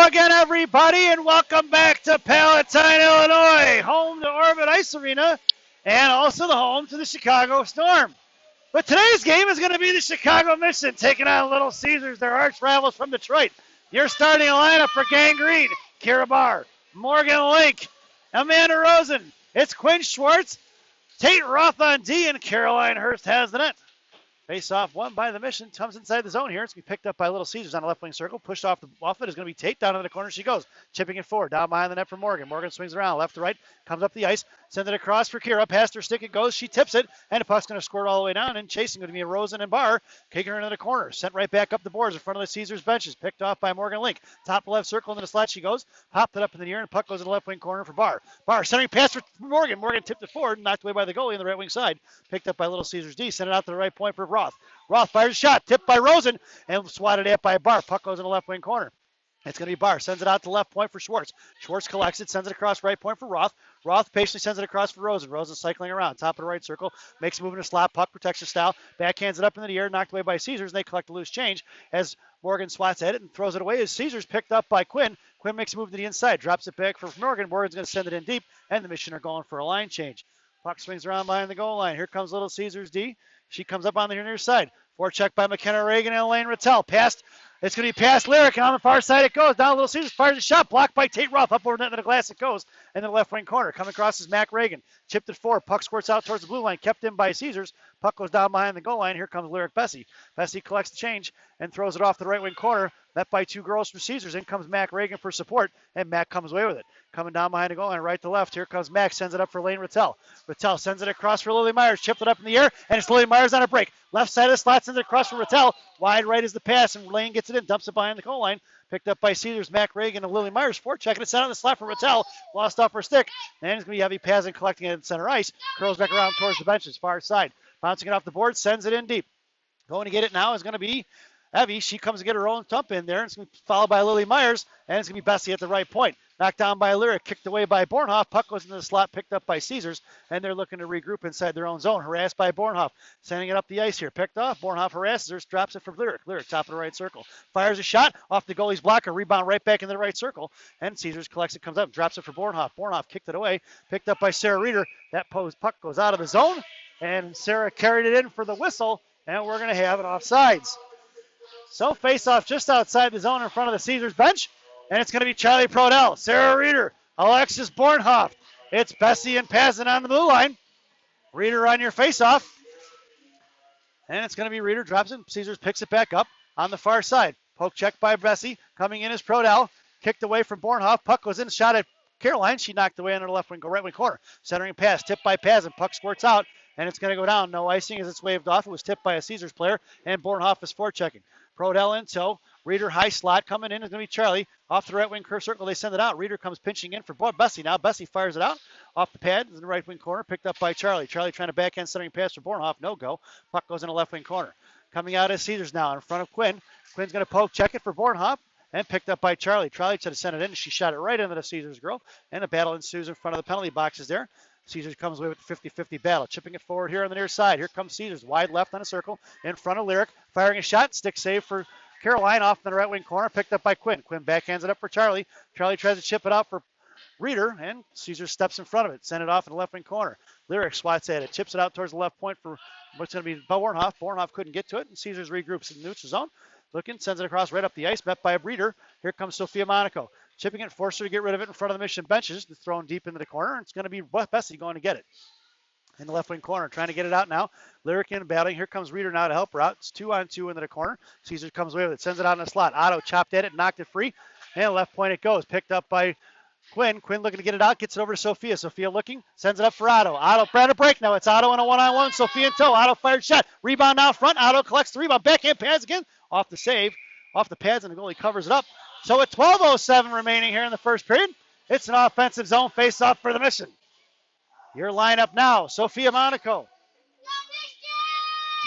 again, everybody, and welcome back to Palatine, Illinois, home to Orbit Ice Arena, and also the home to the Chicago Storm. But today's game is going to be the Chicago Mission taking on Little Caesars, their arch rivals from Detroit. Your starting lineup for Gang Green: Kira Barr, Morgan Link, Amanda Rosen. It's Quinn Schwartz, Tate Roth on D, and Caroline Hurst has the net. Face off won by the Mission, comes inside the zone here. It's going to be picked up by Little Caesars on the left wing circle. Pushed off it is going to be Tate. Down in the corner she goes. Chipping it forward. Down behind the net for Morgan. Morgan swings around left to right. Comes up the ice. Sends it across for Kira. Past her stick it goes. She tips it. And the puck's going to squirt all the way down. And chasing going to be Rosen and Barr. Kicking her into the corner. Sent right back up the boards in front of the Caesars benches. Picked off by Morgan Link. Top left circle into the slot she goes. Popped it up in the air. And puck goes in the left wing corner for Barr. Barr centering pass for Morgan. Morgan tipped it forward. Knocked away by the goalie on the right wing side. Picked up by Little Caesars D. Sent it out to the right point for Roth. Roth fires a shot, tipped by Rosen, and swatted at by Barr. Puck goes in the left wing corner. It's going to be Barr. Sends it out to left point for Schwartz. Schwartz collects it, sends it across right point for Roth. Roth patiently sends it across for Rosen. Rosen cycling around, top of the right circle, makes a move in a slot, puck protection style, backhands it up into the air, knocked away by Caesars, and they collect a loose change as Morgan swats at it and throws it away as Caesars picked up by Quinn. Quinn makes a move to the inside, drops it back for Morgan. Morgan's going to send it in deep, and the Mission are going for a line change. Puck swings around behind the goal line. Here comes Little Caesars D. She comes up on the near side. Forecheck by McKenna Reagan and Elaine Rattel. Passed. It's going to be past Lyric, and on the far side it goes. Down Little Caesars, fires a shot. Blocked by Tate Roth. Up over net into the glass it goes. And then left wing corner. Coming across is Mac Reagan. Chipped it forward. Puck squirts out towards the blue line. Kept in by Caesars. Puck goes down behind the goal line. Here comes Lyric Bessie. Bessie collects the change and throws it off the right wing corner. Met by two girls from Caesars. In comes Mac Reagan for support, and Mac comes away with it. Coming down behind the goal line, right to left. Here comes Mac, sends it up for Lane Rattel. Rattel sends it across for Lily Myers. Chipped it up in the air, and it's Lily Myers on a break. Left side of the slot, sends it across for Rattel. Wide right is the pass, and Lane gets it in, dumps it behind the goal line. Picked up by Caesars, Mac Reagan, and Lily Myers. Forechecking it, sent on the slot for Rattel. Lost off her stick, and it's going to be Heavy Pazin collecting it in center ice. Curls back around towards the benches, far side. Bouncing it off the board, sends it in deep. Going to get it now is going to be Evie. She comes to get her own thump in there. It's going to be followed by Lily Myers, and it's going to be Bessie at the right point. Knocked down by Lyric, kicked away by Bornhoff. Puck goes into the slot, picked up by Caesars, and they're looking to regroup inside their own zone. Harassed by Bornhoff, sending it up the ice here. Picked off. Bornhoff harasses her, drops it for Lyric. Lyric, top of the right circle. Fires a shot off the goalie's blocker, rebound right back into the right circle, and Caesars collects it, comes up, drops it for Bornhoff. Bornhoff kicked it away, picked up by Sarah Reeder. That puck goes out of the zone, and Sarah carried it in for the whistle, and we're going to have it offsides. So face off just outside the zone in front of the Caesars bench. And it's going to be Charlie Prodell, Sarah Reeder, Alexis Bornhoff. It's Bessie and Pazin on the blue line. Reeder on your face-off. And it's going to be Reeder, drops it. Caesars picks it back up on the far side. Poke check by Bessie. Coming in is Prodell. Kicked away from Bornhoff. Puck goes in, shot at Caroline. She knocked away under the left wing, right wing corner. Centering pass, tipped by Pazin. Puck squirts out, and it's going to go down. No icing as it's waved off. It was tipped by a Caesars player, and Bornhoff is forechecking. Prodell in tow. Reeder high slot coming in is going to be Charlie. Off the right wing curve circle, they send it out. Reeder comes pinching in for Bessie now. Bessie fires it out off the pad in the right wing corner, picked up by Charlie. Charlie trying to backhand centering pass for Bornhoff, no go. Puck goes in the left wing corner. Coming out is Caesars now in front of Quinn. Quinn's going to poke check it for Bornhoff and picked up by Charlie. Charlie tried to send it in. She shot it right into the Caesars girl, and a battle ensues in front of the penalty boxes there. Caesars comes away with the 50-50 battle. Chipping it forward here on the near side. Here comes Caesars, wide left on a circle in front of Lyric. Firing a shot, stick save for Caroline off in the right wing corner, picked up by Quinn. Quinn backhands it up for Charlie. Charlie tries to chip it out for Reeder, and Caesars steps in front of it. Send it off in the left wing corner. Lyric swats at it, chips it out towards the left point for what's going to be Bornhoff. Bornhoff couldn't get to it, and Caesars regroups in the neutral zone. Looking, sends it across right up the ice, met by Reeder. Here comes Sophia Monaco. Chipping it, forced her to get rid of it in front of the Mission benches. It's thrown deep into the corner, and it's going to be Bessie going to get it. In the left wing corner, trying to get it out now. Lyric in battling. Here comes Reeder now to help her out. It's 2-on-2 into the corner. Caesar comes away with it. Sends it out in the slot. Otto chopped at it, knocked it free. And left point it goes. Picked up by Quinn. Quinn looking to get it out. Gets it over to Sophia. Sophia looking. Sends it up for Otto. Otto trying to break now. It's Otto in a one-on-one. Sophia in tow. Otto fired shot. Rebound out front. Otto collects the rebound. Backhand pads again. Off the save. Off the pads, and the goalie covers it up. So at 12:07 remaining here in the first period, it's an offensive zone face-off for the Mission. Your lineup now, Sophia Monaco,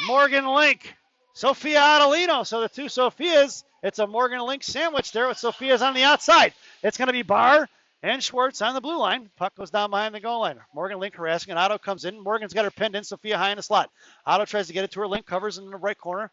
Morgan Link, Sophia Adelino. So the two Sophias, it's a Morgan Link sandwich there with Sophia's on the outside. It's going to be Barr and Schwartz on the blue line. Puck goes down behind the goal line. Morgan Link harassing, and Otto comes in. Morgan's got her pinned in, Sophia high in the slot. Otto tries to get it to her. Link covers in the right corner.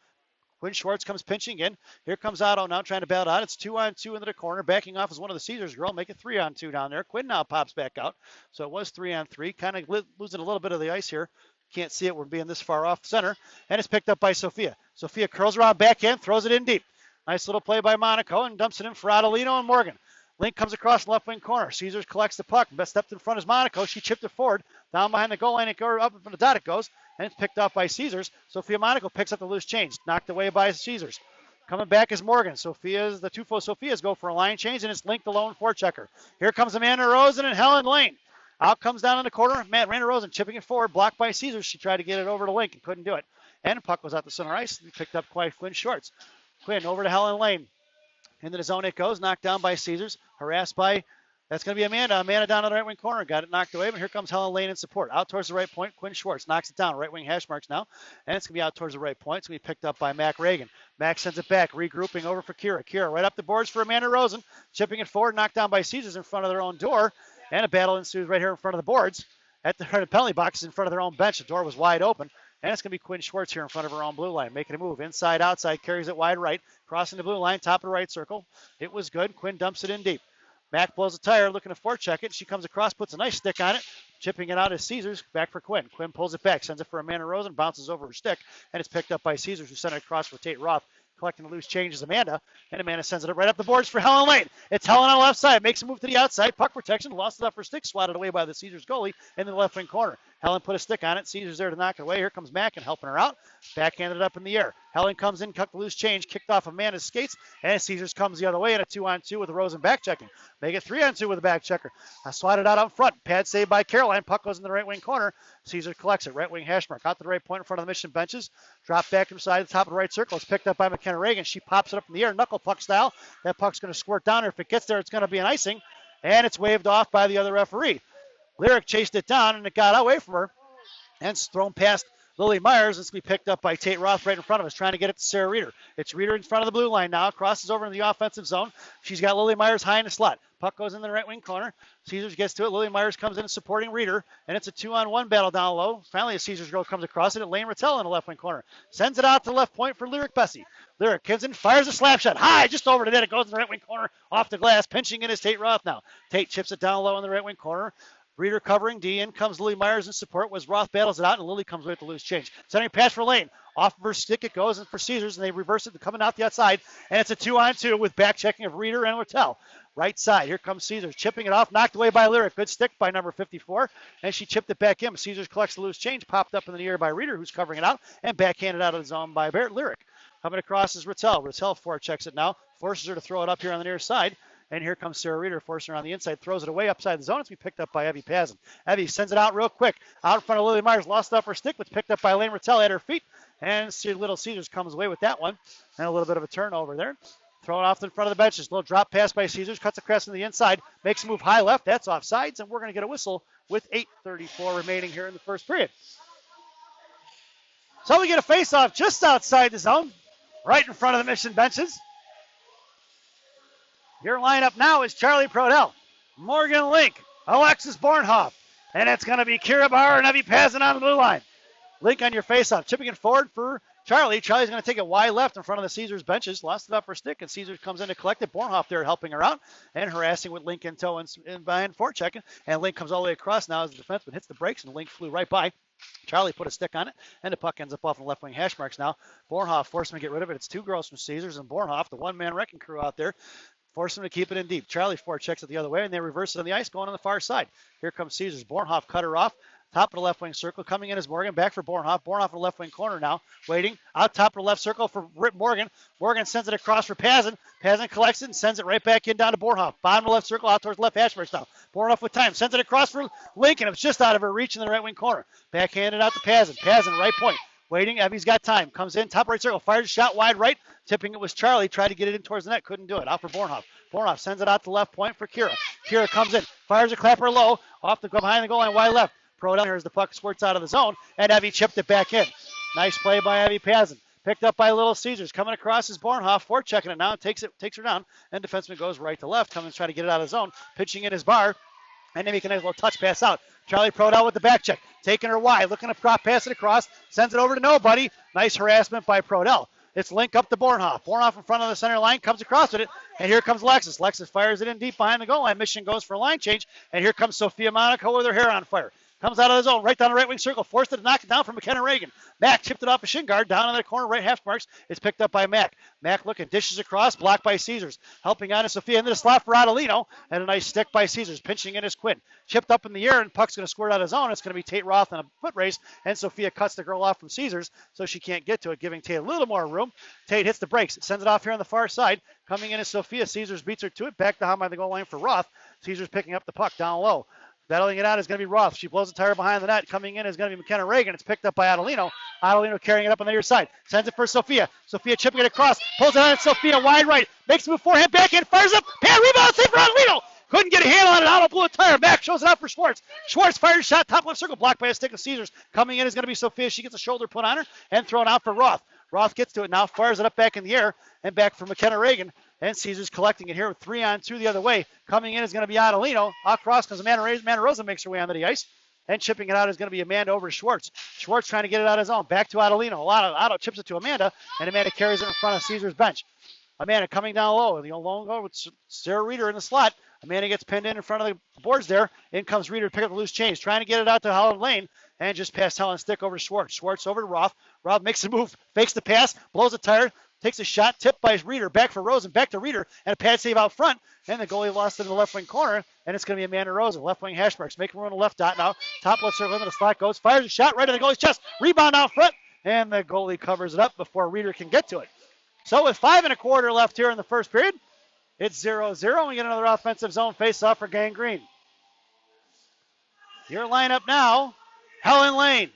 Quinn Schwartz comes pinching in. Here comes Otto now trying to battle out. It's 2-on-2 into the corner. Backing off is one of the Caesars girl. Make it 3-on-2 down there. Quinn now pops back out. So it was 3-on-3. Kind of losing a little bit of the ice here. Can't see it. We're being this far off center. And it's picked up by Sophia. Sophia curls around backhand, throws it in deep. Nice little play by Monaco and dumps it in for Adelino and Morgan. Link comes across left wing corner. Caesars collects the puck. Best stepped in front is Monaco. She chipped it forward. Down behind the goal line. It goes up from the dot it goes. And it's picked off by Caesars. Sophia Monaco picks up the loose change. Knocked away by Caesars. Coming back is Morgan. The two Sophias go for a line change, and it's Link the lone forechecker. Here comes Amanda Rosen and Helen Lane. Out comes down in the corner. Amanda Rosen chipping it forward. Blocked by Caesars. She tried to get it over to Link and couldn't do it. And the puck was out the center ice. Picked up by Quinn Schwartz. Quinn over to Helen Lane. Into the zone it goes. Knocked down by Caesars. Harassed by, that's going to be Amanda. Amanda down in the right wing corner. Got it knocked away, but here comes Helen Lane in support. Out towards the right point. Quinn Schwartz knocks it down. Right wing hash marks now. And it's going to be out towards the right point. It's going to be picked up by Mac Reagan. Mac sends it back. Regrouping over for Kira. Kira right up the boards for Amanda Rosen. Chipping it forward. Knocked down by Caesars in front of their own door. And a battle ensues right here in front of the boards. At the penalty boxes in front of their own bench. The door was wide open. And it's going to be Quinn Schwartz here in front of her own blue line. Making a move. Inside, outside. Carries it wide right. Crossing the blue line. Top of the right circle. It was good. Quinn dumps it in deep. Mac blows a tire. Looking to forecheck it. She comes across. Puts a nice stick on it. Chipping it out is Caesars. Back for Quinn. Quinn pulls it back. Sends it for Amanda Rosen. Bounces over her stick. And it's picked up by Caesars, who sent it across for Tate Roth. Collecting the loose change is Amanda. And Amanda sends it right up the boards for Helen Lane. It's Helen on the left side. Makes a move to the outside. Puck protection. Lost it off her stick. Swatted away by the Caesars goalie in the left wing corner. Helen put a stick on it. Caesars there to knock it away. Here comes Mack and helping her out. Backhanded up in the air. Helen comes in, cut the loose change, kicked off Amanda's skates, and Caesars comes the other way in a 2-on-2 with Rosen back checking. Make it 3-on-2 with a back checker. Swatted out front. Pad saved by Caroline. Puck goes in the right wing corner. Caesars collects it. Right wing hash mark. Out to the right point in front of the Mission benches. Drop back inside the top of the right circle. It's picked up by McKenna Reagan. She pops it up in the air, knuckle puck style. That puck's going to squirt down her. If it gets there, it's going to be an icing, and it's waved off by the other referee. Lyric chased it down, and it got away from her. And it's thrown past Lily Myers. It's going to be picked up by Tate Roth right in front of us, trying to get it to Sarah Reeder. It's Reeder in front of the blue line now. Crosses over into the offensive zone. She's got Lily Myers high in the slot. Puck goes in the right wing corner. Caesars gets to it. Lily Myers comes in supporting Reeder, and it's a 2-on-1 battle down low. Finally, a Caesars girl comes across it. Lane Rattel in the left wing corner. Sends it out to the left point for Lyric Bessie. Lyric comes in, fires a slap shot. High, just over the net. It goes in the right wing corner, off the glass. Pinching in is Tate Roth now. Tate chips it down low in the right wing corner. Reeder covering D. In comes Lily Myers in support. Roth battles it out, and Lily comes away with the loose change. Sending pass for Lane. Off of her stick it goes, and for Caesars, and they reverse it coming out the outside. And it's a 2-on-2 with back checking of Reeder and Rattel. Right side. Here comes Caesars. Chipping it off. Knocked away by Lyric. Good stick by number 54. And she chipped it back in. Caesars collects the loose change. Popped up in the air by Reeder, who's covering it out. And backhanded out of the zone by Lyric. Coming across is Rattel. Rattel forechecks it now. Forces her to throw it up here on the near side. And here comes Sarah Reeder, forcing her on the inside, throws it away upside the zone. It's going to be picked up by Evie Pazin. Evie sends it out real quick. Out in front of Lily Myers, lost off her stick, but picked up by Lane Rattel at her feet. And Little Caesars comes away with that one. And a little bit of a turnover there. Throw it off in front of the benches. Little drop pass by Caesars, cuts across to the inside, makes a move high left. That's offsides, and we're going to get a whistle with 8:34 remaining here in the first period. So we get a face-off just outside the zone, right in front of the Mission benches. Your lineup now is Charlie Prodell, Morgan Link, Alexis Bornhoff, and it's going to be Kira Bauer and Evie Pazin on the blue line. Link on your faceoff, chipping it forward for Charlie. Charlie's going to take it wide left in front of the Caesars benches, lost it up her stick, and Caesars comes in to collect it. Bornhoff there helping her out and harassing with Link in tow and behind forechecking. And Link comes all the way across now as the defenseman hits the brakes, and Link flew right by. Charlie put a stick on it, and the puck ends up off in the left wing hash marks now. Bornhoff forced him to get rid of it. It's two girls from Caesars, and Bornhoff, the one-man wrecking crew out there, force him to keep it in deep. Charlie forechecks it the other way, and they reverse it on the ice, going on the far side. Here comes Caesars. Bornhoff cut her off. Top of the left wing circle. Coming in is Morgan. Back for Bornhoff. Bornhoff in the left wing corner now. Waiting. Out top of the left circle for Rip Morgan. Morgan sends it across for Pazin. Pazin collects it and sends it right back in down to Bornhoff. Bottom of the left circle out towards left hash marks now. Bornhoff with time. Sends it across for Lincoln. It was just out of her reach in the right wing corner. Backhanded out to Pazin. Pazin right point. Waiting. Evie's got time. Comes in. Top right circle. Fires a shot wide right. Tipping it was Charlie. Tried to get it in towards the net. Couldn't do it. Out for Bornhoff. Bornhoff sends it out to left point for Kira. Kira comes in. Fires a clapper low. Off the behind the goal line wide left. Prodell here as the puck squirts out of the zone. And Evie chipped it back in. Nice play by Evie Pazin. Picked up by Little Caesars. Coming across is Bornhoff. Forechecking it now. Takes her down. And defenseman goes right to left. Coming to try to get it out of the zone. Pitching in his bar. And then making a little touch pass out. Charlie Prodell with the back check. Taking her wide. Looking to prop pass it across. Sends it over to nobody. Nice harassment by Prodell. It's Link up to Bornhoff. Bornhoff in front of the center line, comes across with it, and here comes Lexus. Lexus fires it in deep behind the goal line. Mission goes for a line change, and here comes Sophia Monaco with her hair on fire. Comes out of the zone, right down the right wing circle, forced it to knock it down from McKenna Reagan. Mack chipped it off a shin guard, down in the corner, right half marks. It's picked up by Mack. Mack looking, dishes across, blocked by Caesars. Helping out is Sophia into the slot for Adelino, and a nice stick by Caesars, pinching in is Quinn. Chipped up in the air, and puck's going to squirt out of zone. It's going to be Tate Roth in a foot race, and Sophia cuts the girl off from Caesars, so she can't get to it, giving Tate a little more room. Tate hits the brakes, sends it off here on the far side. Coming in is Sophia. Caesars beats her to it, back behind by the goal line for Roth. Caesars picking up the puck down low. Battling it out is going to be Roth. She blows the tire behind the net. Coming in is going to be McKenna Reagan. It's picked up by Adelino. Adelino carrying it up on the near side. Sends it for Sophia. Sophia chipping it across. Pulls it on at Sophia wide right. Makes a move forehand, backhand, fires up. Pan rebound, save for Adelino. Couldn't get a handle on it. Otto blew a tire. Back shows it out for Schwartz. Schwartz fires a shot. Top left circle. Blocked by a stick of Caesars. Coming in is going to be Sophia. She gets a shoulder put on her and thrown out for Roth. Roth gets to it now. Fires it up back in the air and back for McKenna Reagan. And Caesars collecting it here with 3-on-2 the other way. Coming in is going to be Adelino. Across comes Amanda Rosa makes her way onto the ice. And chipping it out is going to be Amanda over to Schwartz. Schwartz trying to get it out of his own. Back to Adelino. Otto chips it to Amanda. And Amanda carries it in front of Caesars' bench. Amanda coming down low. The long goal with Sarah Reeder in the slot. Amanda gets pinned in front of the boards there. In comes Reeder to pick up the loose change. Trying to get it out to Helen Lane. And just past Helen stick over to Schwartz. Schwartz over to Roth. Roth makes a move. Fakes the pass. Blows a tire. Takes a shot, tipped by Reeder, back for Rosen, back to Reeder, and a pad save out front. And the goalie lost it in the left wing corner, and it's going to be Amanda Rosen. Left wing hash marks, making room on the left dot now. Top left circle into the slot goes, fires a shot right in the goalie's chest. Rebound out front, and the goalie covers it up before Reeder can get to it. So with 5 1/4 left here in the first period, it's 0-0. We get another offensive zone face-off for Gang Green. Your lineup now, Helen Lane,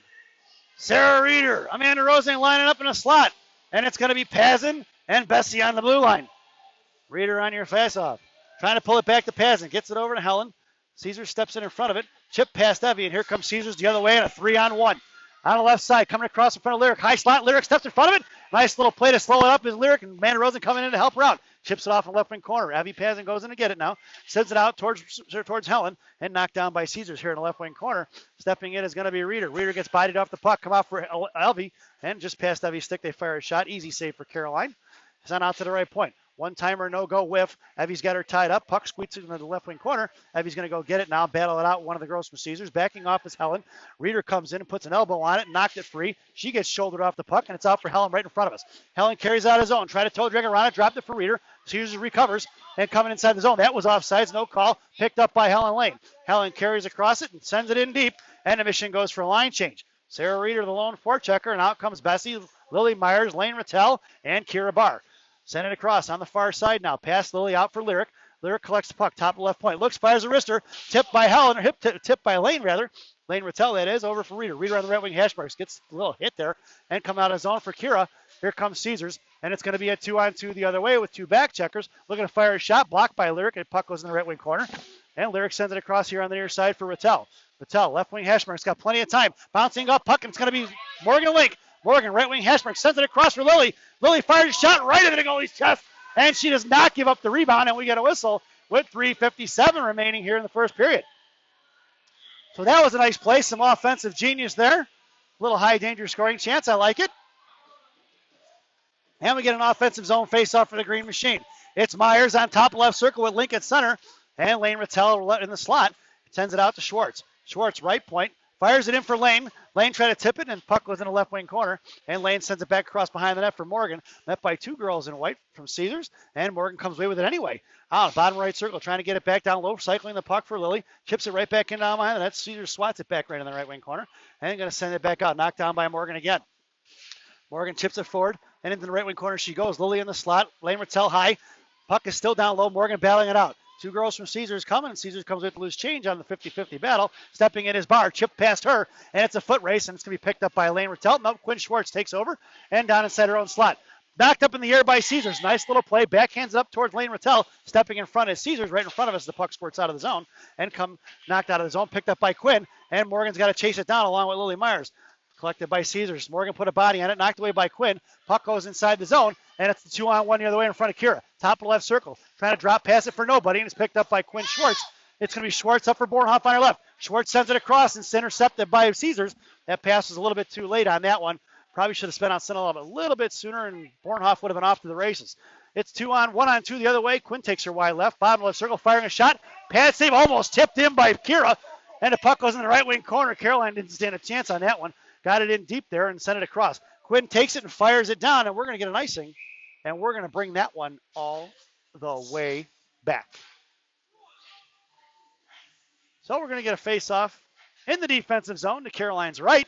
Sarah Reeder, Amanda Rosen lining up in a slot. And it's going to be Pazin and Bessie on the blue line. Reeder on your face-off. Trying to pull it back to Pazin. Gets it over to Helen. Caesar steps in front of it. Chip past Evie, and here comes Caesars the other way in a 3-on-1. On the left side, coming across in front of Lyric. High slot. Lyric steps in front of it. Nice little play to slow it up is Lyric, and Amanda Rosen coming in to help her out. Chips it off in the left wing corner. Evie Pazin goes in to get it now. Sends it out towards Helen, and knocked down by Caesars here in the left wing corner. Stepping in is going to be Reeder. Reeder gets bodied off the puck. Come out for Evie, and just past Evie's stick, they fire a shot. Easy save for Caroline. Sent out to the right point. One-timer, no-go whiff. Evie's got her tied up. Puck squeaks into the left wing corner. Evie's going to go get it now, battle it out. One of the girls from Caesars. Backing off is Helen. Reeder comes in and puts an elbow on it, knocked it free. She gets shouldered off the puck, and it's out for Helen right in front of us. Helen carries out his own. Try to toe drag around it, dropped it for Reeder. Caesars recovers and coming inside the zone. That was offsides, no call. Picked up by Helen Lane. Helen carries across it and sends it in deep, and the mission goes for a line change. Sarah Reeder, the lone forechecker, and out comes Bessie, Lily Myers, Lane Rattel, and Kira Barr. Send it across on the far side now. Pass Lily out for Lyric. Lyric collects the puck, top left point. Looks, fires a wrister. Tipped by Helen, or tipped by Lane, rather. Lane Rattel, that is, over for Reeder. Reeder on the right wing hash marks. Gets a little hit there and come out of zone for Kira. Here comes Caesars, and it's going to be a 2-on-2 the other way with 2 back checkers. Looking to fire a shot, blocked by Lyric, and puck goes in the right wing corner. And Lyric sends it across here on the near side for Rattel. Rattel, left wing hash marks, got plenty of time. Bouncing up puck, and it's going to be Morgan Link. Morgan, right wing hash mark, sends it across for Lily. Lily fires a shot right into the goalie's chest. And she does not give up the rebound, and we get a whistle with 3:57 remaining here in the first period. So that was a nice play, some offensive genius there. A little high danger scoring chance, I like it. And we get an offensive zone face-off for the Green Machine. It's Myers on top left circle with Link at center, and Lane Rattel in the slot. Sends it out to Schwartz. Schwartz, right point, fires it in for Lane. Lane tried to tip it, and puck was in the left wing corner. And Lane sends it back across behind the net for Morgan. Met by 2 girls in white from Caesars. And Morgan comes away with it anyway. Out, bottom right circle, trying to get it back down low, cycling the puck for Lily. Chips it right back in down behind the net. Caesars swats it back right in the right wing corner. And going to send it back out. Knocked down by Morgan again. Morgan chips it forward, and into the right wing corner she goes. Lily in the slot. Lane Rattel high. Puck is still down low. Morgan battling it out. 2 girls from Caesars coming, and Caesars comes with a loose change on the 50-50 battle. Stepping in his bar, chipped past her, and it's a foot race, and it's going to be picked up by Lane Rattel. No, Quinn Schwartz takes over, and down inside her own slot. Knocked up in the air by Caesars. Nice little play. Backhands up towards Lane Rattel. Stepping in front is Caesars right in front of us. The puck squirts out of the zone, and come knocked out of the zone. Picked up by Quinn, and Morgan's got to chase it down along with Lily Myers. Collected by Caesars. Morgan put a body on it, knocked away by Quinn. Puck goes inside the zone, and it's the 2-on-1 the other way in front of Kira. Top of left circle. Trying to drop pass it for nobody, and it's picked up by Quinn Schwartz. It's going to be Schwartz up for Bornhoff on her left. Schwartz sends it across, and it's intercepted by Caesars. That pass was a little bit too late on that one Probably should have spent on Sinaloa a little bit sooner, and Bornhoff would have been off to the races. It's 1-on-2 the other way. Quinn takes her wide left, bottom left circle, firing a shot. Pad save almost tipped in by Kira, and the puck goes in the right wing corner. Caroline didn't stand a chance on that one. Got it in deep there and sent it across. Quinn takes it and fires it down, and we're going to get an icing, and we're going to bring that one all the way back. So we're going to get a face-off in the defensive zone to Caroline's right.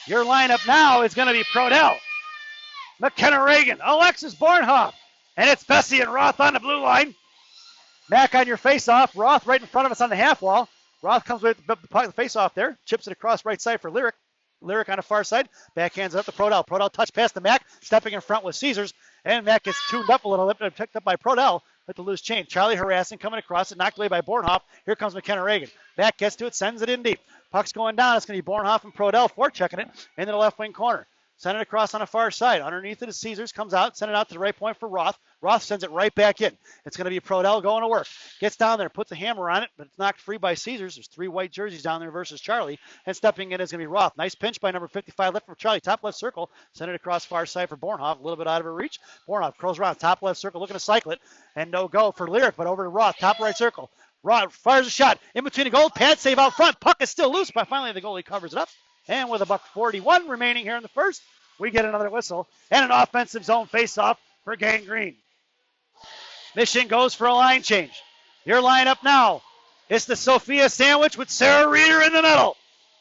Your lineup now is going to be Prodell, McKenna Reagan, Alexis Bornhoff, and it's Bessie and Roth on the blue line. Mac on your face-off. Roth right in front of us on the half wall. Roth comes with the face-off there, chips it across right side for Lyric. Lyric on the far side, backhands it up to Prodell. Prodell touch past the Mac, stepping in front with Caesars, and Mac gets tuned up a little bit, picked up by Prodell with the loose chain. Charlie harassing, coming across it, knocked away by Bornhoff. Here comes McKenna Reagan. Mac gets to it, sends it in deep. Puck's going down. It's going to be Bornhoff and Prodell forechecking it into the left wing corner. Send it across on the far side. Underneath it is Caesars. Comes out. Send it out to the right point for Roth. Roth sends it right back in. It's going to be Prodell going to work. Gets down there, puts a hammer on it, but it's knocked free by Caesars. There's 3 white jerseys down there versus Charlie. And stepping in is going to be Roth. Nice pinch by number 55 left from Charlie. Top left circle. Send it across far side for Bornhoff. A little bit out of her reach. Bornhoff curls around. Top left circle looking to cycle it. And no go for Lyric, but over to Roth. Top right circle. Roth fires a shot in between the goal. Pad save out front. Puck is still loose, but finally the goalie covers it up. And with $1:41 remaining here in the first, we get another whistle and an offensive zone face-off for Gang Green. Mission goes for a line change. Your lineup now is the Sophia sandwich with Sarah Reeder in the middle.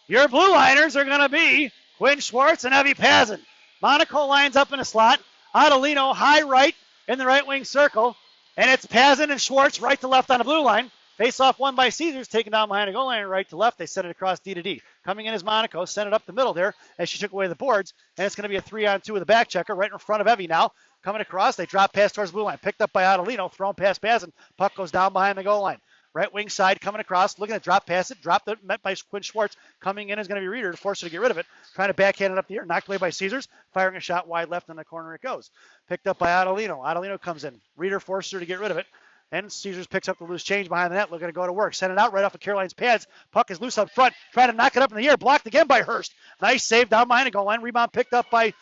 Your blue liners are going to be Quinn Schwartz and Evie Pazin. Monaco lines up in a slot. Adelino high right in the right wing circle. And it's Pazin and Schwartz right to left on the blue line. Face-off won by Caesars, taken down behind the goal line, right to left. They send it across D to D. Coming in is Monaco, sent it up the middle there as she took away the boards. And it's going to be a 3-on-2 with a back checker right in front of Evie now. Coming across, they drop pass towards the blue line. Picked up by Adelino, thrown past Pazin. Puck goes down behind the goal line. Right wing side coming across, looking to drop pass it. Dropped it, met by Quinn Schwartz. Coming in is going to be Reeder to force her to get rid of it. Trying to backhand it up the air, knocked away by Caesars. Firing a shot wide left in the corner it goes. Picked up by Adelino. Adelino comes in. Reeder forces her to get rid of it. And Caesars picks up the loose change behind the net, looking to go to work. Send it out right off of Caroline's pads. Puck is loose up front. Trying to knock it up in the air. Blocked again by Hurst. Nice save down behind the goal line. Rebound picked up by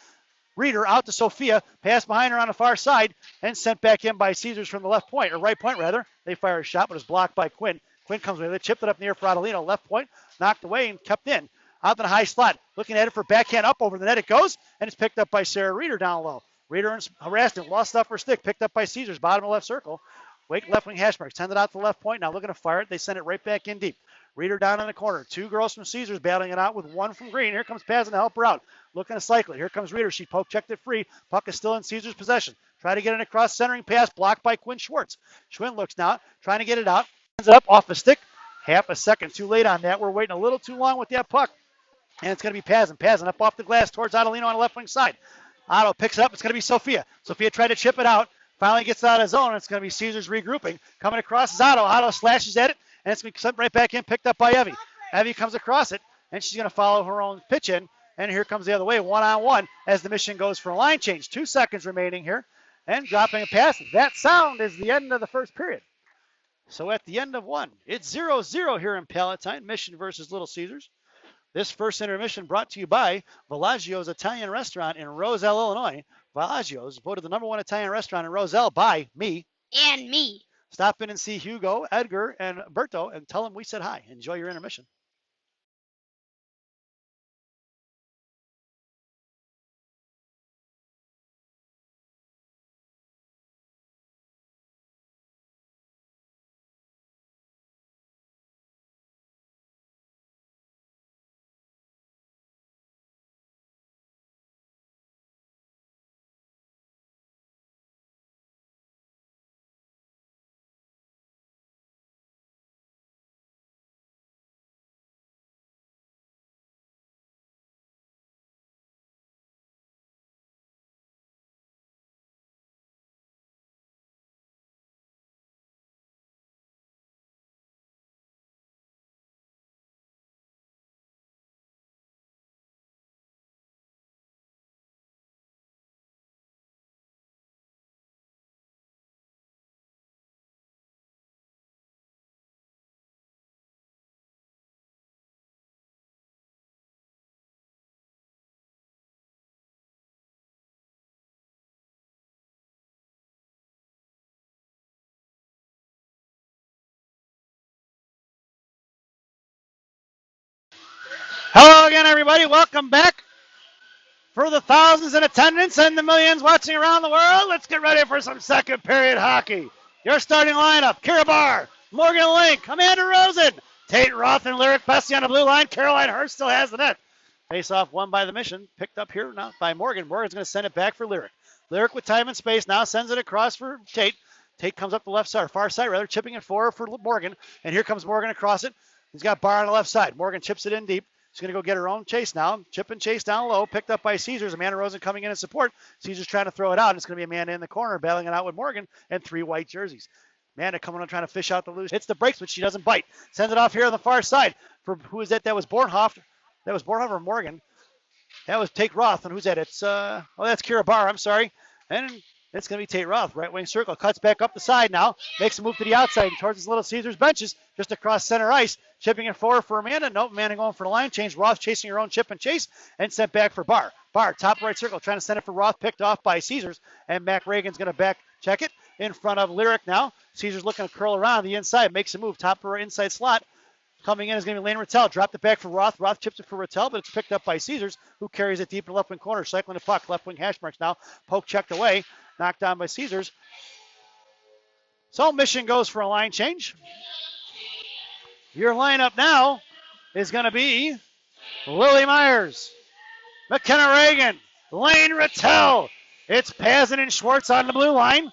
Reeder out to Sophia. Pass behind her on the far side. And sent back in by Caesars from the left point, or right point rather. They fire a shot, but it's blocked by Quinn. Quinn comes with it. Chipped it up in the air for Adelino. Left point. Knocked away and kept in. Out in the high slot. Looking at it for backhand up over the net. It goes. And it's picked up by Sarah Reeder down low. Reeder harassed it. Lost off her stick. Picked up by Caesars. Bottom of left circle. Wake left wing hash mark. Send it out to the left point. Now looking to fire it. They send it right back in deep. Reeder down in the corner. 2 girls from Caesars battling it out with 1 from Green. Here comes Pazin to help her out. Looking to cycle it. Here comes Reeder. She poke checked it free. Puck is still in Caesars' possession. Try to get it across centering pass. Blocked by Quinn Schwartz. Schwinn looks now. Trying to get it out. Sends it up off the stick. Half a second too late on that. We're waiting a little too long with that puck. And it's going to be Pazin. Pazin up off the glass towards Adelino on the left wing side. Otto picks it up. It's going to be Sophia. Sophia tried to chip it out. Finally gets out of zone. It's going to be Caesars regrouping. Coming across is Otto. Otto slashes at it, and it's going to be sent right back in, picked up by Evie. Evie comes across it, and she's going to follow her own pitch in. And here comes the other way, 1-on-1, as the mission goes for a line change. 2 seconds remaining here, and dropping a pass. That sound is the end of the first period. So at the end of 1, it's 0-0 here in Palatine, Mission versus Little Caesars. This first intermission brought to you by Villaggio's Italian Restaurant in Roselle, Illinois. Villaggio's voted the #1 Italian restaurant in Roselle by me. And me. Stop in and see Hugo, Edgar, and Berto and tell them we said hi. Enjoy your intermission. Hello again, everybody. Welcome back. For the thousands in attendance and the millions watching around the world, let's get ready for some second period hockey. Your starting lineup: Kira Barr, Morgan Link, Amanda Rosen, Tate Roth, and Lyric Bessie on the blue line. Caroline Hurst still has the net. Face off won by the Mission. Picked up here now by Morgan. Morgan's going to send it back for Lyric. Lyric with time and space now sends it across for Tate. Tate comes up the left side, far side rather, chipping it forward for Morgan. And here comes Morgan across it. He's got Barr on the left side. Morgan chips it in deep. She's going to go get her own chase now. Chip and chase down low. Picked up by Caesars. Amanda Rosen coming in support. Caesars trying to throw it out. And it's going to be Amanda in the corner battling it out with Morgan and 3 white jerseys. Amanda coming on trying to fish out the loose. Hits the brakes, but she doesn't bite. Sends it off here on the far side. For who is that? That was Bornhoff. That was Bornhoff or Morgan. That was Tate Roth. And who's that? It's that's Kira Barr. I'm sorry. And it's going to be Tate Roth. Right wing circle. Cuts back up the side now. Makes a move to the outside towards his Little Caesars benches. Just across center ice. Chipping it forward for Amanda. Nope, Amanda going for the line change. Roth chasing her own chip and chase. And sent back for Barr. Barr, top right circle. Trying to send it for Roth. Picked off by Caesars. And Mac Reagan's going to back check it. In front of Lyric now. Caesars looking to curl around the inside. Makes a move. Top of her inside slot. Coming in is going to be Lane Rattel. Dropped it back for Roth. Roth chips it for Rattel, but it's picked up by Caesars, who carries it deep in the left wing corner. Cycling the puck. Left wing hash marks now. Poke checked away. Knocked down by Caesars. So Mission goes for a line change. Your lineup now is going to be Lily Myers, McKenna Reagan, Lane Rattel. It's Pazin and Schwartz on the blue line.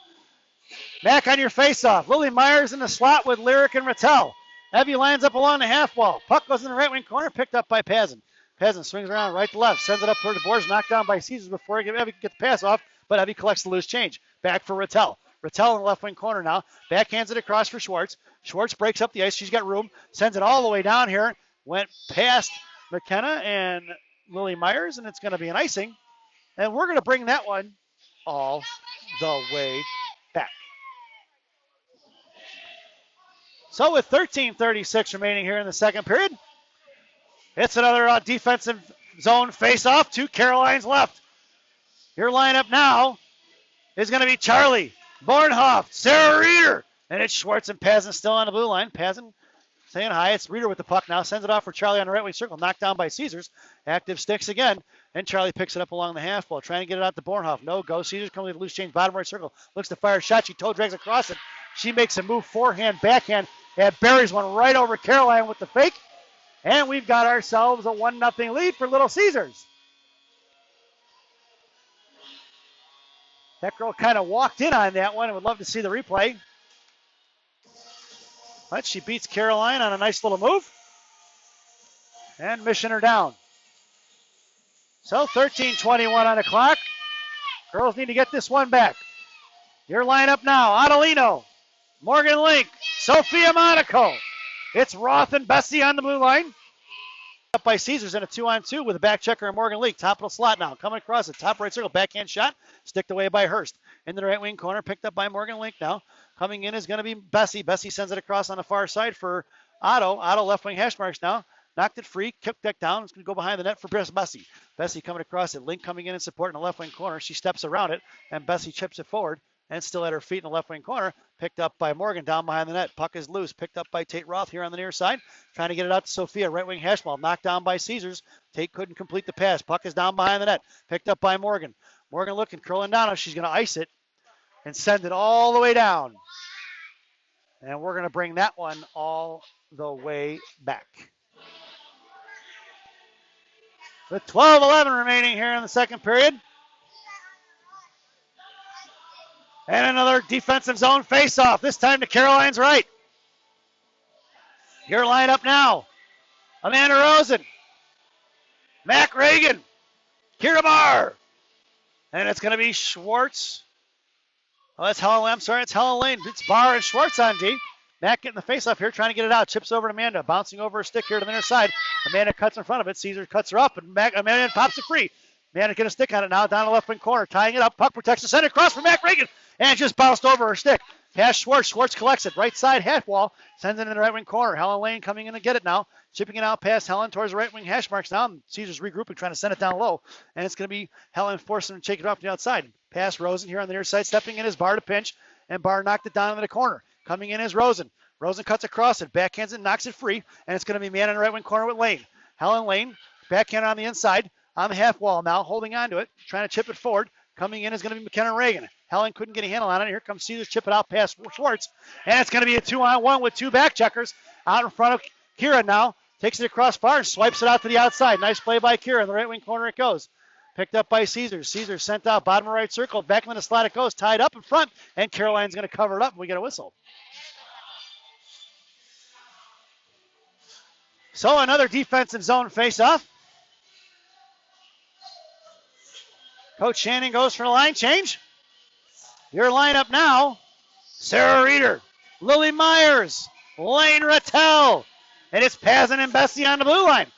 Back on your faceoff. Lily Myers in the slot with Lyric and Rattel. Evie lines up along the half wall. Puck goes in the right wing corner, picked up by Pazin. Pazin swings around right to left, sends it up toward the boards, knocked down by Caesars before Evie can get the pass off, but Evie collects the loose change. Back for Rattel. Rattel in the left wing corner now. Backhands it across for Schwartz. Schwartz breaks up the ice. She's got room. Sends it all the way down here. Went past McKenna and Lily Myers, and it's going to be an icing. And we're going to bring that one all the way back. So with 13:36 remaining here in the second period, it's another defensive zone face-off to Caroline's left. Your lineup now is going to be Charlie, Bornhoff, Sarah Reeder, and it's Schwartz and Pazin still on the blue line. Pazin saying hi. It's Reeder with the puck now. Sends it off for Charlie on the right wing circle. Knocked down by Caesars. Active sticks again. And Charlie picks it up along the half wall. Trying to get it out to Bornhoff. No go. Caesars coming with the loose change. Bottom right circle. Looks to fire a shot. She toe drags across it. She makes a move. Forehand, backhand. And buries one right over Caroline with the fake. And we've got ourselves a 1-0 lead for Little Caesars. That girl kind of walked in on that one. I would love to see the replay. But she beats Caroline on a nice little move. And Mission her down. So 13:21 on the clock. Girls need to get this one back. Your lineup now: Adelino, Morgan Link, Sophia Monaco. It's Roth and Bessie on the blue line. Up by Caesars in a 2-on-2 with a back checker and Morgan Link. Top of the slot now. Coming across the top right circle. Backhand shot. Sticked away by Hurst. In the right wing corner. Picked up by Morgan Link now. Coming in is going to be Bessie. Bessie sends it across on the far side for Otto. Otto left wing hash marks now. Knocked it free. Kicked back down. It's going to go behind the net for Bessie. Bessie coming across it. Link coming in and supporting the left wing corner. She steps around it. And Bessie chips it forward. And still at her feet in the left wing corner. Picked up by Morgan down behind the net. Puck is loose. Picked up by Tate Roth here on the near side. Trying to get it out to Sophia. Right wing hash ball. Knocked down by Caesars. Tate couldn't complete the pass. Puck is down behind the net. Picked up by Morgan. Morgan looking, curling down. She's going to ice it and send it all the way down. And we're going to bring that one all the way back. With 12:11 remaining here in the second period. And another defensive zone face-off, this time to Caroline's right. Your lineup now: Amanda Rosen, Mac Reagan, Kira Barr. And it's going to be Schwartz. Oh, that's Helen. I'm sorry, it's Helen Lane. It's Barr and Schwartz on D. Mac getting the face-off here, trying to get it out. Chips over to Amanda, bouncing over her stick here to the near side. Amanda cuts in front of it. Caesar cuts her up, and Amanda pops it free. Amanda getting a stick on it now, down the left wing corner, tying it up. Puck protects the center, cross for Mac Reagan, and just bounced over her stick. Pass Schwartz. Schwartz collects it. Right side half wall. Sends it in the right wing corner. Helen Lane coming in to get it now. Chipping it out past Helen towards the right wing hash marks now. Caesar's regrouping, trying to send it down low. And it's going to be Helen forcing him to take it off the outside. Pass Rosen here on the near side. Stepping in is Barr to pinch. And Barr knocked it down into the corner. Coming in is Rosen. Rosen cuts across it. Backhands it, knocks it free. And it's going to be man in the right wing corner with Lane. Helen Lane Backhand on the inside, on the half wall now, holding on to it, trying to chip it forward. Coming in is going to be McKenna Reagan. Helen couldn't get a handle on it. Here comes Caesars, chip it out past Schwartz. And it's going to be a 2-on-1 with two back checkers out in front of Kira now. Takes it across far and swipes it out to the outside. Nice play by Kira. In the right wing corner it goes. Picked up by Caesars. Caesars sent out bottom right circle. Back in the slot it goes. Tied up in front. And Caroline's going to cover it up and we get a whistle. So another defensive zone face-off. Coach Shannon goes for the line change. Your lineup now, Sarah Reeder, Lily Myers, Lane Rattel, and it's Pazin and Bessie on the blue line.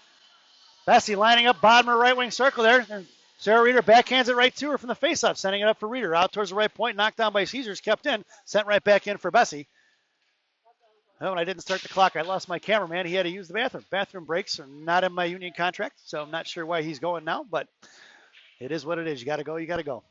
Bessie lining up bottom of right wing circle there. And Sarah Reeder backhands it right to her from the face-off, sending it up for Reeder. Out towards the right point, knocked down by Caesars, kept in, sent right back in for Bessie. Oh, and I didn't start the clock. I lost my cameraman. He had to use the bathroom. Bathroom breaks are not in my union contract, so I'm not sure why he's going now, but it is what it is. You got to go. You got to go.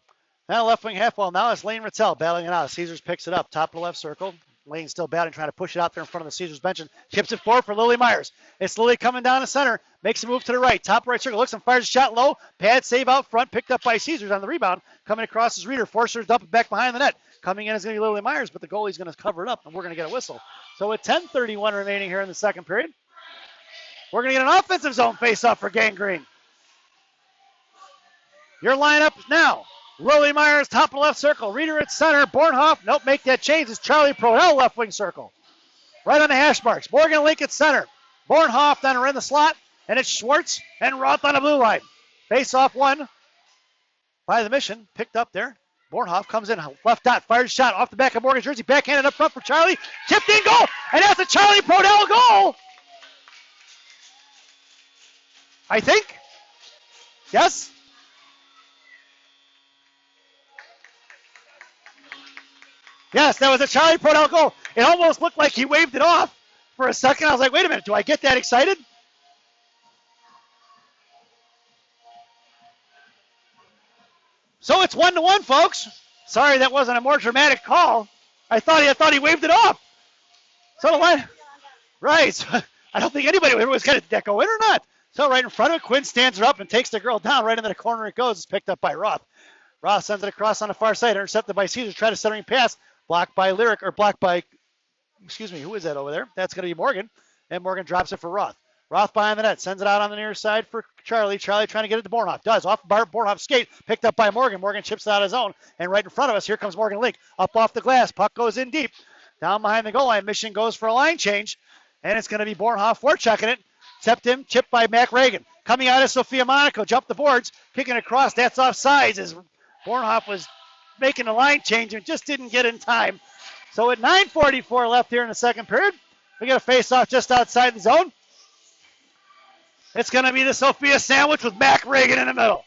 Now left wing half wall. Now it's Lane Rattel battling it out. Caesars picks it up. Top of the left circle. Lane still battling, trying to push it out there in front of the Caesars bench and chips it forward for Lily Myers. It's Lily coming down the center. Makes a move to the right. Top right circle. Looks and fires a shot low. Pad save out front. Picked up by Caesars on the rebound. Coming across his Reeder. Forcer to dump it back behind the net. Coming in is going to be Lily Myers, but the goalie's going to cover it up, and we're going to get a whistle. So with 10:31 remaining here in the second period, we're going to get an offensive zone face-off for Gang Green. Your lineup now. Lily Myers, top of the left circle. Reeder at center. Bornhoff, nope, make that change. It's Charlie Prodell, left wing circle. Right on the hash marks. Morgan Link at center. Bornhoff down in the slot. And it's Schwartz and Roth on the blue line. Face-off one by the Mission. Picked up there. Bornhoff comes in, left dot, fires a shot off the back of Morgan's jersey. Backhanded up front for Charlie. Tipped in goal. And that's a Charlie Prodell goal. I think. Yes? Yes, that was a Charlie Prodell goal. It almost looked like he waved it off for a second. I was like, wait a minute, do I get that excited? So it's 1-1, folks. Sorry that wasn't a more dramatic call. I thought he waved it off. So the line, right. I don't think anybody was going to go in or not. So right in front of it, Quinn stands her up and takes the girl down. Right into the corner it goes. It's picked up by Roth. Roth sends it across on the far side. Intercepted by Caesars. Try to centering pass. Blocked by Lyric, or blocked by, who is that over there? That's going to be Morgan. And Morgan drops it for Roth. Roth behind the net. Sends it out on the near side for Charlie. Charlie trying to get it to Bornhoff. Does. Off Bornhoff's skate. Picked up by Morgan. Morgan chips it out of his own. And right in front of us, here comes Morgan Link. Up off the glass. Puck goes in deep. Down behind the goal line. Mission goes for a line change. And it's going to be Bornhoff forechecking it. Tipped by Mac Reagan. Coming out of Sophia Monaco. Jumped the boards. Kicking across. That's offsides as Bornhoff was making a line change and just didn't get in time. So at 9:44 left here in the second period, we got a face-off just outside the zone. It's going to be the Sophia sandwich with Mac Reagan in the middle.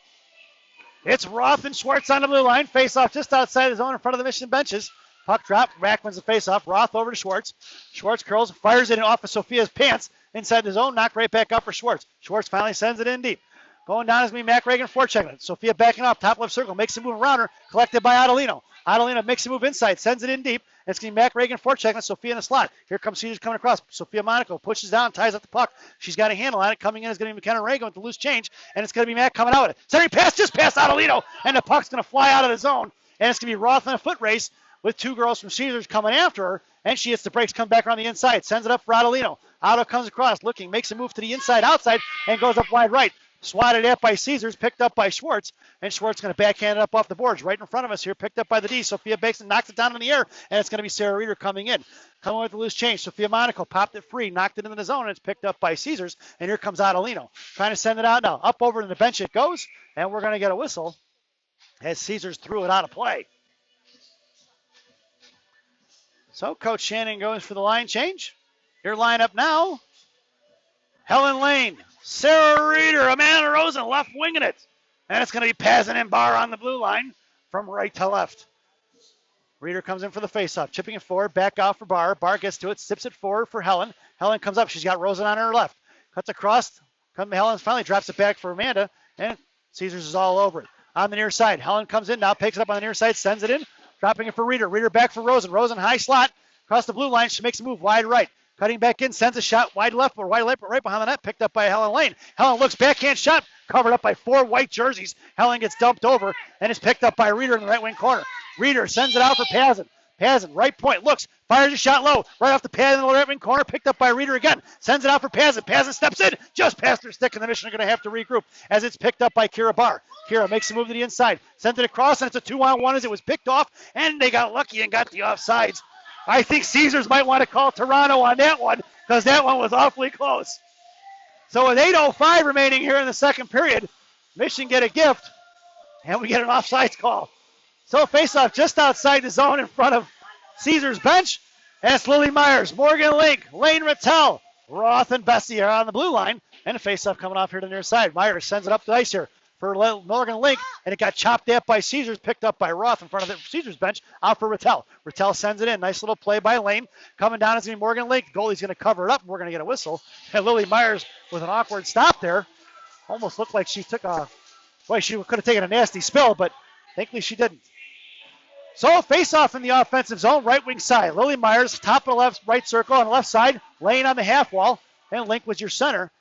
It's Roth and Schwartz on the blue line. Face-off just outside the zone in front of the Mission benches. Puck drop. Mac wins the face-off. Roth over to Schwartz. Schwartz curls, fires it off of Sophia's pants inside the zone. Knocked right back up for Schwartz. Schwartz finally sends it in deep. Going down is me, Mac Reagan forechecking it. Sophia backing up, top left circle, makes a move around her, collected by Adelino. Adelino makes a move inside, sends it in deep. It's going to be Mac Reagan forechecking it, Sophia in the slot. Here comes Caesars coming across. Sophia Monaco pushes down, ties up the puck. She's got a handle on it. Coming in is going to be McKenna Reagan with the loose change, and it's going to be Mac coming out with it. Centering pass, just past Adelino, and the puck's going to fly out of the zone. And it's going to be Roth in a foot race with two girls from Caesars coming after her, and she hits the brakes, come back around the inside, sends it up for Adelino. Otto comes across, looking, makes a move to the inside, outside, and goes up wide right. Swatted at by Caesars, picked up by Schwartz, and Schwartz going to backhand it up off the boards right in front of us here, picked up by the D. Sophia Bakeson knocks it down in the air, and it's going to be Sarah Reeder coming in. Coming with the loose change. Sophia Monaco popped it free, knocked it into the zone, and it's picked up by Caesars, and here comes Adelino. Trying to send it out now. Up over to the bench it goes, and we're going to get a whistle as Caesars threw it out of play. So Coach Shannon goes for the line change. Your lineup now. Helen Lane, Sarah Reeder, Amanda Rosen left winging it. And it's going to be Pazin and Barr on the blue line from right to left. Reeder comes in for the faceoff, chipping it forward, back off for Barr. Barr gets to it, sips it forward for Helen. Helen comes up. She's got Rosen on her left. Cuts across. Helen finally drops it back for Amanda, and Caesars is all over it. On the near side, Helen comes in now, picks it up on the near side, sends it in, dropping it for Reeder. Reeder back for Rosen. Rosen high slot across the blue line. She makes a move wide right. Cutting back in, sends a shot wide left or wide left, but right behind the net, picked up by Helen Lane. Helen looks, backhand shot, covered up by 4 white jerseys. Helen gets dumped over and is picked up by Reeder in the right wing corner. Reeder sends it out for Pazin. Pazin, right point, looks, fires a shot low, right off the pad in the right wing corner, picked up by Reeder again. Sends it out for Pazin. Pazin steps in, just past her stick, and the Mission are going to have to regroup as it's picked up by Kira Barr. Kira makes a move to the inside, sends it across, and it's a 2-on-1 as it was picked off, and they got lucky and got the offsides. I think Caesars might want to call Toronto on that one because that one was awfully close. So with 8:05 remaining here in the second period, Mission get a gift, and we get an offsides call. So face-off just outside the zone in front of Caesars bench. And it's Lily Myers, Morgan Link, Lane Rattel, Roth, and Bessie are on the blue line. And a face-off coming off here to the near side. Myers sends it up the ice here for Morgan Link, and it got chopped at by Caesars, picked up by Roth in front of the Caesars bench, out for Rattel. Rattel sends it in. Nice little play by Lane. Coming down is going to be Morgan Link. Goalie's going to cover it up, and we're going to get a whistle. And Lily Myers with an awkward stop there. Almost looked like she took a, boy, she could have taken a nasty spill, but thankfully she didn't. So face-off in the offensive zone, right wing side. Lily Myers, top of the left, right circle on the left side, Lane on the half wall, and Link was your center.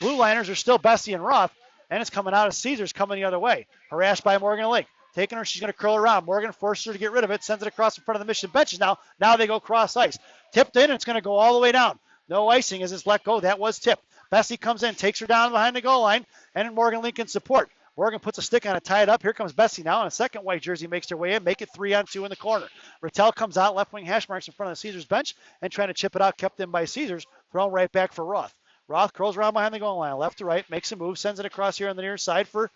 Blue liners are still Bessie and Roth, and it's coming out of Caesars, coming the other way. Harassed by Morgan Link. Taking her, she's going to curl around. Morgan forces her to get rid of it, sends it across in front of the Mission benches now. Now they go cross ice. Tipped in, and it's going to go all the way down. No icing as it's let go. That was tipped. Bessie comes in, takes her down behind the goal line, and Morgan Link in support. Morgan puts a stick on it, tied up. Here comes Bessie now, and a second white jersey makes their way in, make it 3-on-2 in the corner. Rattel comes out, left wing hash marks in front of the Caesars bench, and trying to chip it out, kept in by Caesars, thrown right back for Roth. Roth curls around behind the goal line, left to right, makes a move, sends it across here on the near side for,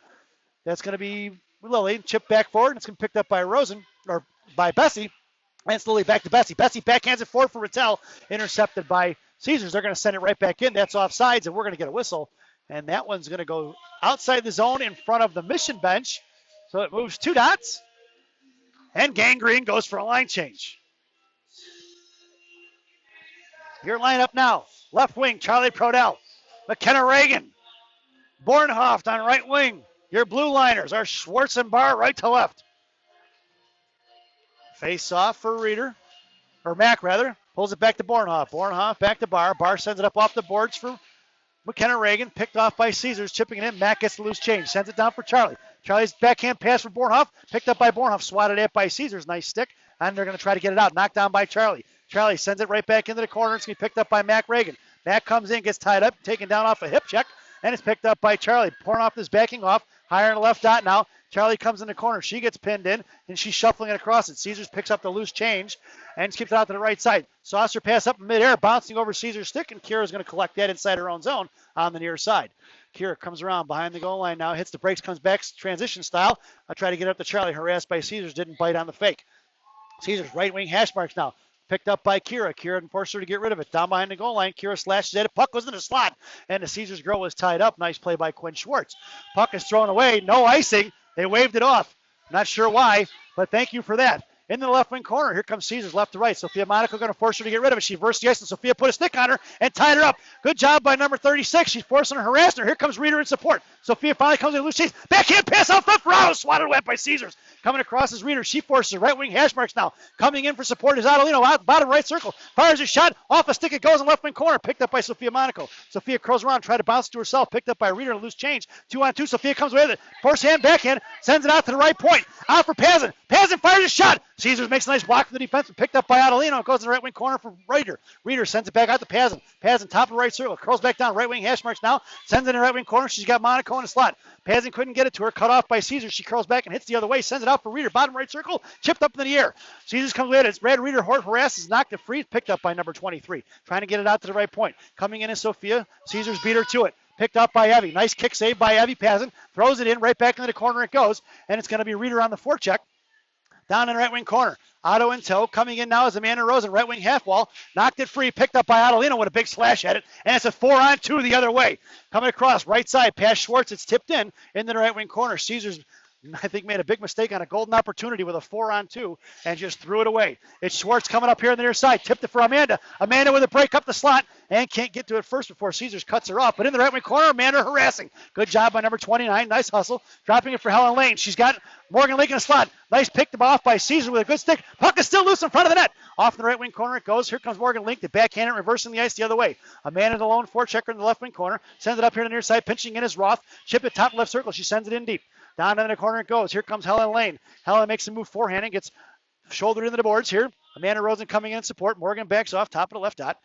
that's going to be Lily, chip back forward, and it's going to be picked up by Rosen, or by Bessie, and it's Lily back to Bessie. Bessie backhands it forward for Rattel, intercepted by Caesars. They're going to send it right back in. That's offsides, and we're going to get a whistle. And that one's going to go outside the zone in front of the Mission bench. So it moves 2 dots. And Gangrene goes for a line change. Your lineup now. Left wing, Charlie Prodell. McKenna Reagan. Bornhoft on right wing. Your blue liners are Schwartz and Barr right to left. Face off for Reeder. Or Mack, rather. Pulls it back to Bornhoft. Bornhoft back to Barr. Barr sends it up off the boards for McKenna Reagan, picked off by Caesars, chipping it in. Mack gets the loose change, sends it down for Charlie. Charlie's backhand pass for Bornhoff, picked up by Bornhoff, swatted at by Caesars. Nice stick, and they're going to try to get it out. Knocked down by Charlie. Charlie sends it right back into the corner. It's going to be picked up by Mack Reagan. Mack comes in, gets tied up, taken down off a hip check, and it's picked up by Charlie. Bornhoff is backing off, higher in the left dot now. Charlie comes in the corner. She gets pinned in, and she's shuffling it across it. Caesars picks up the loose change and skips it out to the right side. Saucer pass up in midair, bouncing over Caesar's stick, and Kira's going to collect that inside her own zone on the near side. Kira comes around behind the goal line now, hits the brakes, comes back transition style. I'll try to get up to Charlie, harassed by Caesars, didn't bite on the fake. Caesars right wing hash marks now. Picked up by Kira. Kira forced her to get rid of it. Down behind the goal line. Kira slashes at it. Puck goes in the slot. And the Caesars girl was tied up. Nice play by Quinn Schwartz. Puck is thrown away. No icing. They waved it off. Not sure why, but thank you for that. In the left wing corner, here comes Caesars left to right. Sophia Monaco going to force her to get rid of it. She reversed the ice, and Sophia put a stick on her and tied her up. Good job by number 36. She's forcing her, harassing her. Here comes Reeder in support. Sophia finally comes in loose chase. Backhand pass out front for Otto. Swatted away by Caesars. Coming across is Reeder. She forces her right wing hash marks now. Coming in for support is Adelino out bottom right circle. Fires a shot. Off a stick. It goes in left wing corner. Picked up by Sophia Monaco. Sophia curls around, try to bounce it to herself. Picked up by Reeder. Loose change. 2-on-2. Sophia comes away with it. Force hand, backhand. Sends it out to the right point. Out for Pazin. Pazin fires a shot. Caesars makes a nice block for the defense. Picked up by Adelino. It goes in the right wing corner for Reeder. Reeder sends it back out to Pazin. Pazin top of the right circle. Curls back down. Right wing hash marks now. Sends it in the right wing corner. She's got Monaco in the slot. Pazin couldn't get it to her. Cut off by Caesars. She curls back and hits the other way. Sends it out for Reeder. Bottom right circle. Chipped up in the air. Caesars comes with it. It's Brad Reeder. Harasses. Knocked it free. Picked up by number 23. Trying to get it out to the right point. Coming in is Sophia. Caesars beat her to it. Picked up by Evie. Nice kick save by Evie. Pazin throws it in. Right back into the corner it goes. And it's going to be Reeder on the forecheck. Down in the right wing corner. Otto in tow. Coming in now is Amanda Rosen. Right wing half wall. Knocked it free. Picked up by Adelino with a big slash at it. And it's a 4-on-2 the other way. Coming across right side. Past Schwartz. It's tipped in the right wing corner. Caesars I think made a big mistake on a golden opportunity with a 4-on-2 and just threw it away. It's Schwartz coming up here on the near side. Tipped it for Amanda. Amanda with a break up the slot and can't get to it first before Caesars cuts her off. But in the right wing corner, Amanda harassing. Good job by number 29. Nice hustle. Dropping it for Helen Lane. She's got Morgan Lake in the slot. Nice picked off by Caesar with a good stick. Puck is still loose in front of the net. Off in the right wing corner it goes. Here comes Morgan Link. The backhand reversing the ice the other way. Amanda the lone forechecker in the left wing corner. Sends it up here to the near side. Pinching in is Roth. Chip it top left circle. She sends it in deep. Down in the corner it goes. Here comes Helen Lane. Helen makes a move forehand and gets shouldered into the boards here. Amanda Rosen coming in support. Morgan backs off top of the left dot.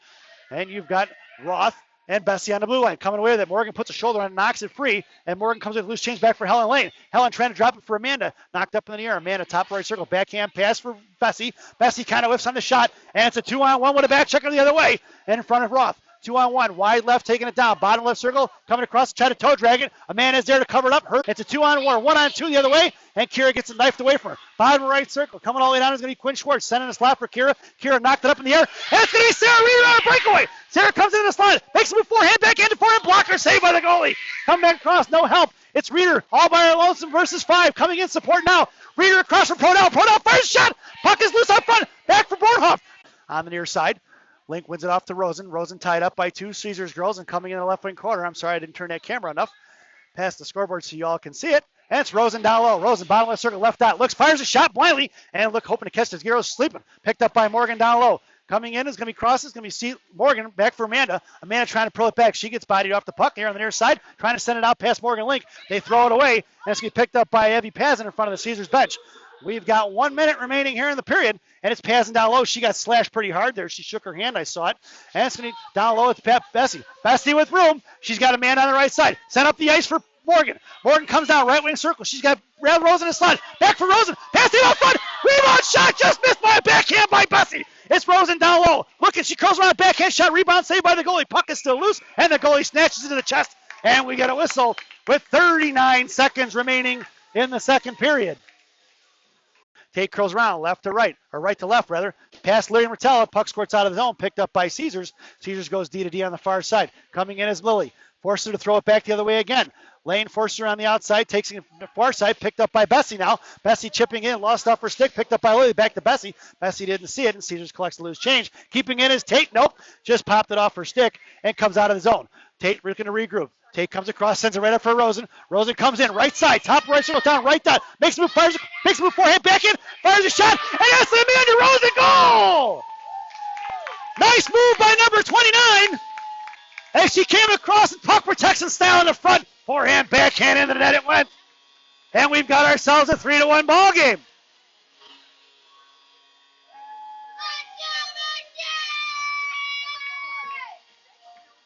And you've got Roth and Bessie on the blue line. Coming away with it. Morgan puts a shoulder on, knocks it free, and Morgan comes with loose change back for Helen Lane. Helen trying to drop it for Amanda. Knocked up in the air. Amanda top right circle. Backhand pass for Bessie. Bessie kind of whiffs on the shot, and it's a 2-on-1 with a back checker the other way and in front of Roth. 2-on-1, wide left, taking it down. Bottom left circle, coming across, try to toe drag it. Amanda's there to cover it up. It's a 2-on-1, 1-on-2 the other way, and Kira gets it knifed away from her. Bottom right circle, coming all the way down is going to be Quinn Schwartz, sending a slot for Kira. Kira knocked it up in the air, and it's going to be Sarah Reeder on a breakaway. Sarah comes into the slot, makes a move forehand, back into forehand, blocker, saved by the goalie. Come back across, no help. It's Reeder, all by her lonesome versus 5, coming in support now. Reeder across from Prodell. Prodell fires a shot. Puck is loose up front, back for Bornhoff. On the near side. Link wins it off to Rosen. Rosen tied up by 2 Caesars girls and coming in the left wing corner. I'm sorry I didn't turn that camera enough. Past the scoreboard so you all can see it. And it's Rosen down low. Rosen bottom left circle, left dot. Looks, fires a shot blindly. And look, hoping to catch this. Giro's sleeping. Picked up by Morgan down low. Coming in is going to be crosses. Going to be Morgan back for Amanda. Amanda trying to pull it back. She gets bodied off the puck here on the near side. Trying to send it out past Morgan Link. They throw it away. And it's going to be picked up by Evie Pazin in front of the Caesars bench. We've got 1 minute remaining here in the period, and it's passing down low. She got slashed pretty hard there. She shook her hand. I saw it. And it's going to be down low. It's Bessie. Bessie with room. She's got a man on the right side. Sent up the ice for Morgan. Morgan comes down right wing circle. She's got Rosen in the slot. Back for Rosen. Passing out front. Rebound shot just missed by a backhand by Bessie. It's Rosen down low. Look, and she curls around a backhand shot. Rebound saved by the goalie. Puck is still loose, and the goalie snatches it to the chest, and we get a whistle with 39 seconds remaining in the second period. Tate curls around, left to right, or right to left, rather. Past Lillian Rotella, puck squirts out of the zone, picked up by Caesars. Caesars goes D to D on the far side. Coming in is Lily. Forces her to throw it back the other way again. Lane forces her on the outside, takes it to the far side, picked up by Bessie now. Bessie chipping in, lost off her stick, picked up by Lily, back to Bessie. Bessie didn't see it, and Caesars collects the loose change. Keeping in is Tate, nope, just popped it off her stick and comes out of the zone. Tate looking to regroup. Tate comes across, sends it right up for Rosen. Rosen comes in, right side, top right circle, down, right dot. Makes a move, fires, makes a move forehand, back in, fires a shot, and that's the Amanda Rosen goal! Nice move by number 29. As she came across in puck protection style in the front. Forehand, backhand into the net it went. And we've got ourselves a 3-1 ball game.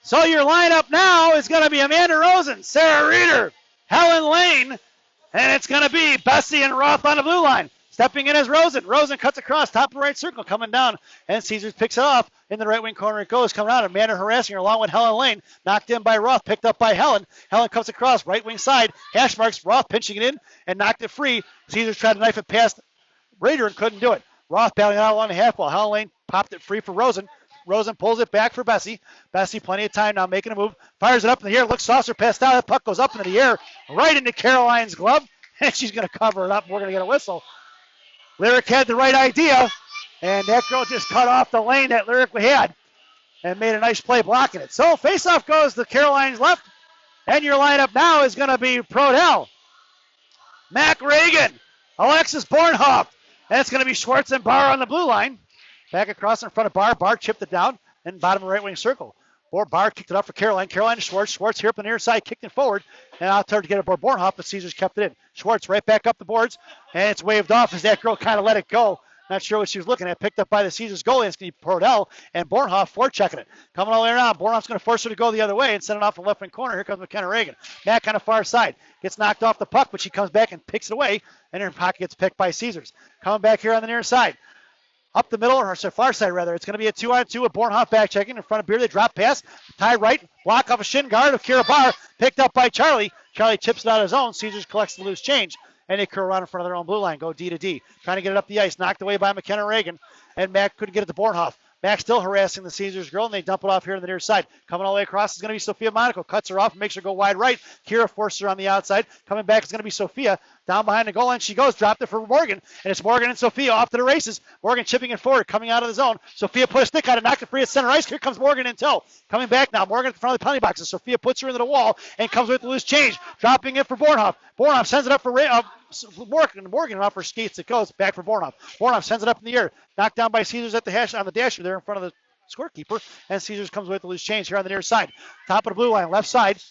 So your lineup now is going to be Amanda Rosen, Sarah Reeder, Helen Lane, and it's going to be Bessie and Roth on the blue line. Stepping in as Rosen. Rosen cuts across, top of the right circle, coming down, and Caesars picks it off. In the right wing corner it goes, coming out. Amanda harassing her along with Helen Lane. Knocked in by Roth, picked up by Helen. Helen comes across, right wing side, hash marks, Roth pinching it in, and knocked it free. Caesars tried to knife it past Reeder and couldn't do it. Roth battling out along the half wall. Helen Lane popped it free for Rosen. Rosen pulls it back for Bessie. Bessie, plenty of time now, making a move. Fires it up in the air, looks saucer passed out. That puck goes up into the air, right into Caroline's glove, and she's going to cover it up. We're going to get a whistle. Lyric had the right idea, and that girl just cut off the lane that Lyric had and made a nice play blocking it. So face-off goes to Caroline's left, and your lineup now is going to be Prodell, Mac Reagan, Alexis Bornhoff, and it's going to be Schwartz and Barr on the blue line. Back across in front of Barr. Barr chipped it down and bottom of the right wing circle. Barr kicked it up for Caroline. Caroline to Schwartz. Schwartz here up on the near side, kicked it forward, and out there to get it aboard Bornhoff, but Caesars kept it in. Schwartz right back up the boards, and it's waved off as that girl kind of let it go. Not sure what she was looking at. Picked up by the Caesars goalie. It's going to be Prodell, and Bornhoff forechecking it. Coming all the way around. Bornhoff's going to force her to go the other way and send it off the left wing corner. Here comes McKenna Reagan. Back on the far side. Gets knocked off the puck, but she comes back and picks it away, and her pocket gets picked by Caesars. Coming back here on the near side. Up the middle, or far side rather. It's going to be a 2-on-2 with Bornhoff back checking in front of Beer. They drop pass. Tie right. Block off a shin guard of Kira Barr. Picked up by Charlie. Charlie chips it out of his own. Caesars collects the loose change. And they curl around in front of their own blue line. Go D to D. Trying to get it up the ice. Knocked away by McKenna Reagan. And Mac couldn't get it to Bornhoff. Mac still harassing the Caesars girl, and they dump it off here on the near side. Coming all the way across is going to be Sophia Monaco. Cuts her off and makes her go wide right. Kira forces her on the outside. Coming back is going to be Sophia. Down behind the goal line she goes. Dropped it for Morgan. And it's Morgan and Sophia off to the races. Morgan chipping it forward, coming out of the zone. Sophia put a stick on it, knocked it free at center ice. Here comes Morgan in tow. Coming back now. Morgan at the front of the penalty box. Sophia puts her into the wall and comes with the loose change. Dropping it for Bornhoff. Bornhoff sends it up for Morgan. Morgan off her skates. It goes back for Bornhoff. Bornhoff sends it up in the air. Knocked down by Caesars at the hash on the dasher there in front of the scorekeeper. And Caesars comes with the loose change here on the near side. Top of the blue line, left side.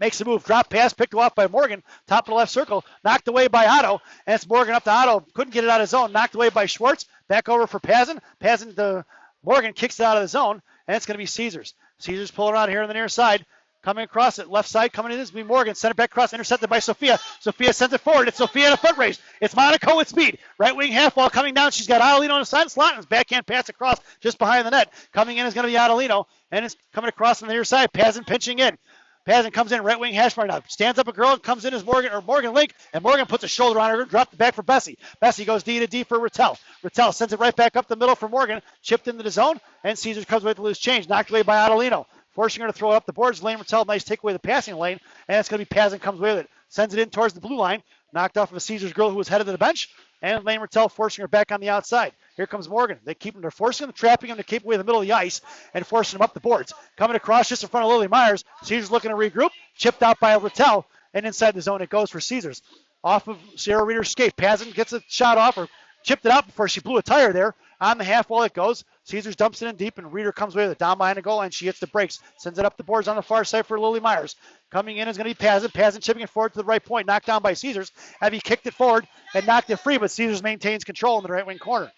Makes a move, drop pass, picked off by Morgan, top of the left circle, knocked away by Otto, and it's Morgan up to Otto, couldn't get it out of zone, knocked away by Schwartz, back over for Pazin. Pazin to Morgan, kicks it out of the zone, and it's going to be Caesars. Caesars pulling around here on the near side, coming across it, left side, coming in, this will be Morgan, sent it back across, intercepted by Sophia. Sophia sends it forward, it's Sophia in a foot race. It's Monaco with speed, right wing half wall coming down, she's got Adelino on the side slot, and it's backhand pass across just behind the net. Coming in is going to be Adelino, and it's coming across on the near side, Pazin pinching in. Pazin comes in, right wing hash mark now. Stands up a girl, comes in as Morgan Link, and Morgan puts a shoulder on her, dropped it back for Bessie. Bessie goes D to D for Rattel. Rattel sends it right back up the middle for Morgan, chipped into the zone, and Caesars comes with the loose change, knocked away by Adelino. Forcing her to throw it up the boards. Lane Rattel, nice take away the passing lane, and it's going to be Pazin comes with it. Sends it in towards the blue line, knocked off of a Caesars girl who was headed to the bench, and Lane Rattel forcing her back on the outside. Here comes Morgan. They're forcing him, trapping him to keep away the middle of the ice and forcing him up the boards. Coming across just in front of Lily Myers. Caesars looking to regroup. Chipped out by Rattel, and inside the zone it goes for Caesars. Off of Sarah Reeder's skate. Pazin gets a shot off or chipped it out before she blew a tire there. On the half wall it goes. Caesars dumps it in deep, and Reeder comes with it. Down behind the goal line, she hits the brakes. Sends it up the boards on the far side for Lily Myers. Coming in is going to be Pazin. Pazin chipping it forward to the right point. Knocked down by Caesars. Abby kicked it forward and knocked it free, but Caesars maintains control in the right wing corner.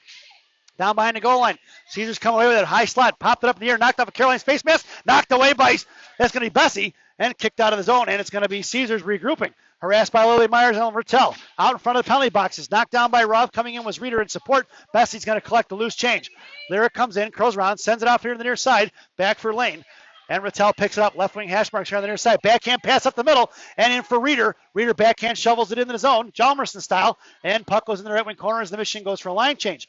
Down behind the goal line. Caesars come away with it. High slot. Popped it up in the air. Knocked off of Caroline's face mask. Knocked away by, that's going to be Bessie. And kicked out of the zone. And it's going to be Caesars regrouping. Harassed by Lily Myers and Rattel. Out in front of the penalty boxes. Knocked down by Roth. Coming in was Reeder in support. Bessie's going to collect the loose change. Lyric comes in. Curls around. Sends it off here to the near side. Back for Lane. And Rattel picks it up. Left wing hash marks here on the near side. Backhand pass up the middle. And in for Reeder. Reeder backhand shovels it into the zone. Jalmerson style. And puck goes in the right wing corner as the Michigan goes for a line change.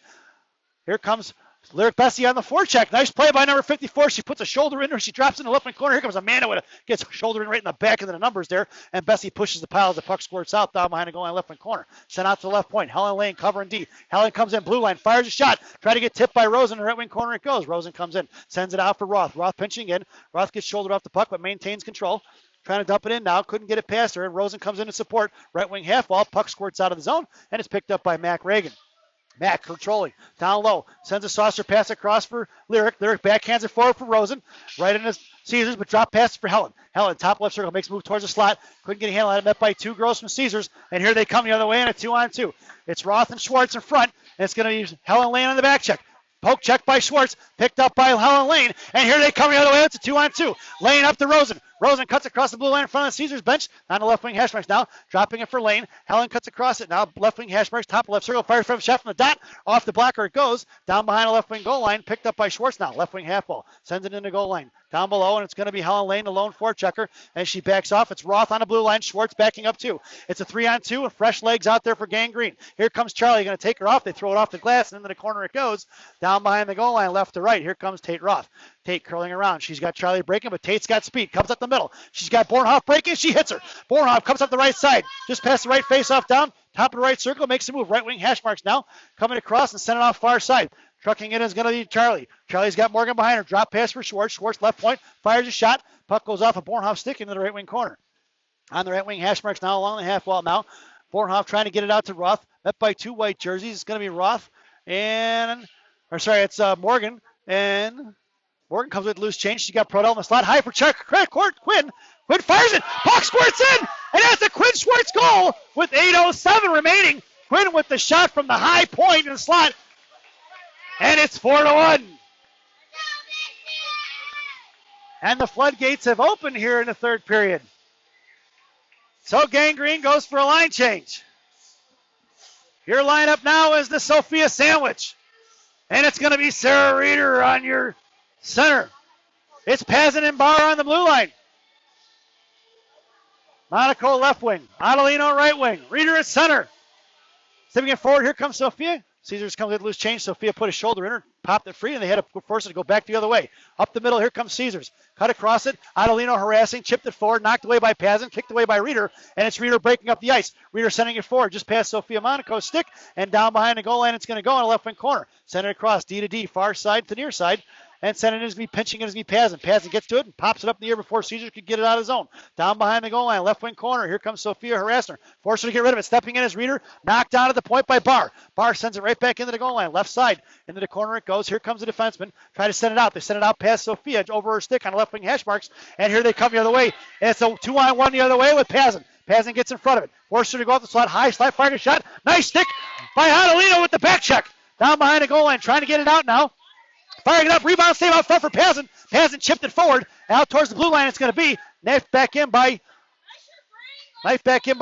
Here comes Lyric Bessie on the forecheck. Nice play by number 54. She puts a shoulder in her. She drops in the left wing corner. Here comes Amanda gets a shoulder in right in the back of the numbers there. And Bessie pushes the pile as the puck squirts out down behind the goal line left wing corner. Sent out to the left point. Helen Lane covering D. Helen comes in blue line. Fires a shot. Try to get tipped by Rosen in the right wing corner. It goes. Rosen comes in. Sends it out for Roth. Roth pinching in. Roth gets shouldered off the puck but maintains control. Trying to dump it in now. Couldn't get it past her. And Rosen comes in to support. Right wing half wall. Puck squirts out of the zone. And it's picked up by Mac Reagan. Mac controlling. Down low. Sends a saucer pass across for Lyric. Lyric backhands it forward for Rosen. Right into Caesars, but drop pass for Helen. Helen, top left circle, makes a move towards the slot. Couldn't get a handle on it. Met by two girls from Caesars. And here they come the other way in a 2-on-2. It's Roth and Schwartz in front. And it's going to be Helen Lane on the back check. Poke check by Schwartz. Picked up by Helen Lane. And here they come the other way. It's a 2-on-2. Lane up to Rosen. Rosen cuts across the blue line in front of Caesars bench. On the left wing hash marks now. Dropping it for Lane. Helen cuts across it now. Left wing hash marks. Top left circle. Fires from shot from the dot. Off the blocker it goes. Down behind the left wing goal line. Picked up by Schwartz now. Left wing half ball. Sends it into goal line. Down below, and it's going to be Helen Lane, the lone forechecker. As she backs off, it's Roth on the blue line. Schwartz backing up too. It's a 3-on-2 and fresh legs out there for Gangrene. Here comes Charlie. Going to take her off. They throw it off the glass, and into the corner it goes. Down behind the goal line, left to right. Here comes Tate Roth. Tate curling around. She's got Charlie breaking, but Tate's got speed. Comes up the middle. She's got Bornhoff breaking. She hits her. Bornhoff comes up the right side. Just past the right face-off down. Top of the right circle. Makes a move. Right wing hash marks now. Coming across and sending off far side. Trucking in is going to be Charlie. Charlie's got Morgan behind her. Drop pass for Schwartz. Schwartz left point. Fires a shot. Puck goes off a Bornhoff stick into the right wing corner. On the right wing hash marks now along the half wall now. Bornhoff trying to get it out to Roth. Met by two white jerseys. It's going to be Roth it's Morgan. And Morgan comes with loose change. She got Prodell in the slot. High for Quinn. Quinn fires it. Puck squirts in. And that's a Quinn Schwartz goal with 8:07 remaining. Quinn with the shot from the high point in the slot. And it's 4-1. And the floodgates have opened here in the third period. So Gangrene goes for a line change. Your lineup now is the Sophia sandwich. And it's going to be Sarah Reeder on your center. It's Pazin and Bauer on the blue line. Monaco left wing. Adelino right wing. Reeder at center. Stepping it forward, here comes Sophia. Caesars comes with loose change. Sophia put a shoulder in her, popped it free, and they had to force it to go back the other way. Up the middle, here comes Caesars. Cut across it. Adelino harassing, chipped it forward, knocked away by Pazin, kicked away by Reeder, and it's Reeder breaking up the ice. Reeder sending it forward, just past Sophia Monaco's stick, and down behind the goal line, it's going to go on the left wing corner. Send it across, D to D, far side to near side. And sending it is going to be pinching it is going to be Pazin. Pazin gets to it and pops it up in the air before Caesars could get it out of zone. Down behind the goal line, left wing corner. Here comes Sophia harassing her. Forced her to get rid of it. Stepping in is Reeder. Knocked down at the point by Barr. Barr sends it right back into the goal line. Left side. Into the corner it goes. Here comes the defenseman. Try to send it out. They send it out past Sophia over her stick on the left wing hash marks. And here they come the other way. And it's a 2-on-1 the other way with Pazin. Pazin gets in front of it. Forced her to go off the slot. High slap, fired a shot. Nice stick by Adelino with the back check. Down behind the goal line. Trying to get it out now. Firing it up, rebound, save out front for Pazin. Pazin chipped it forward. Out towards the blue line it's going to be. Knife back in by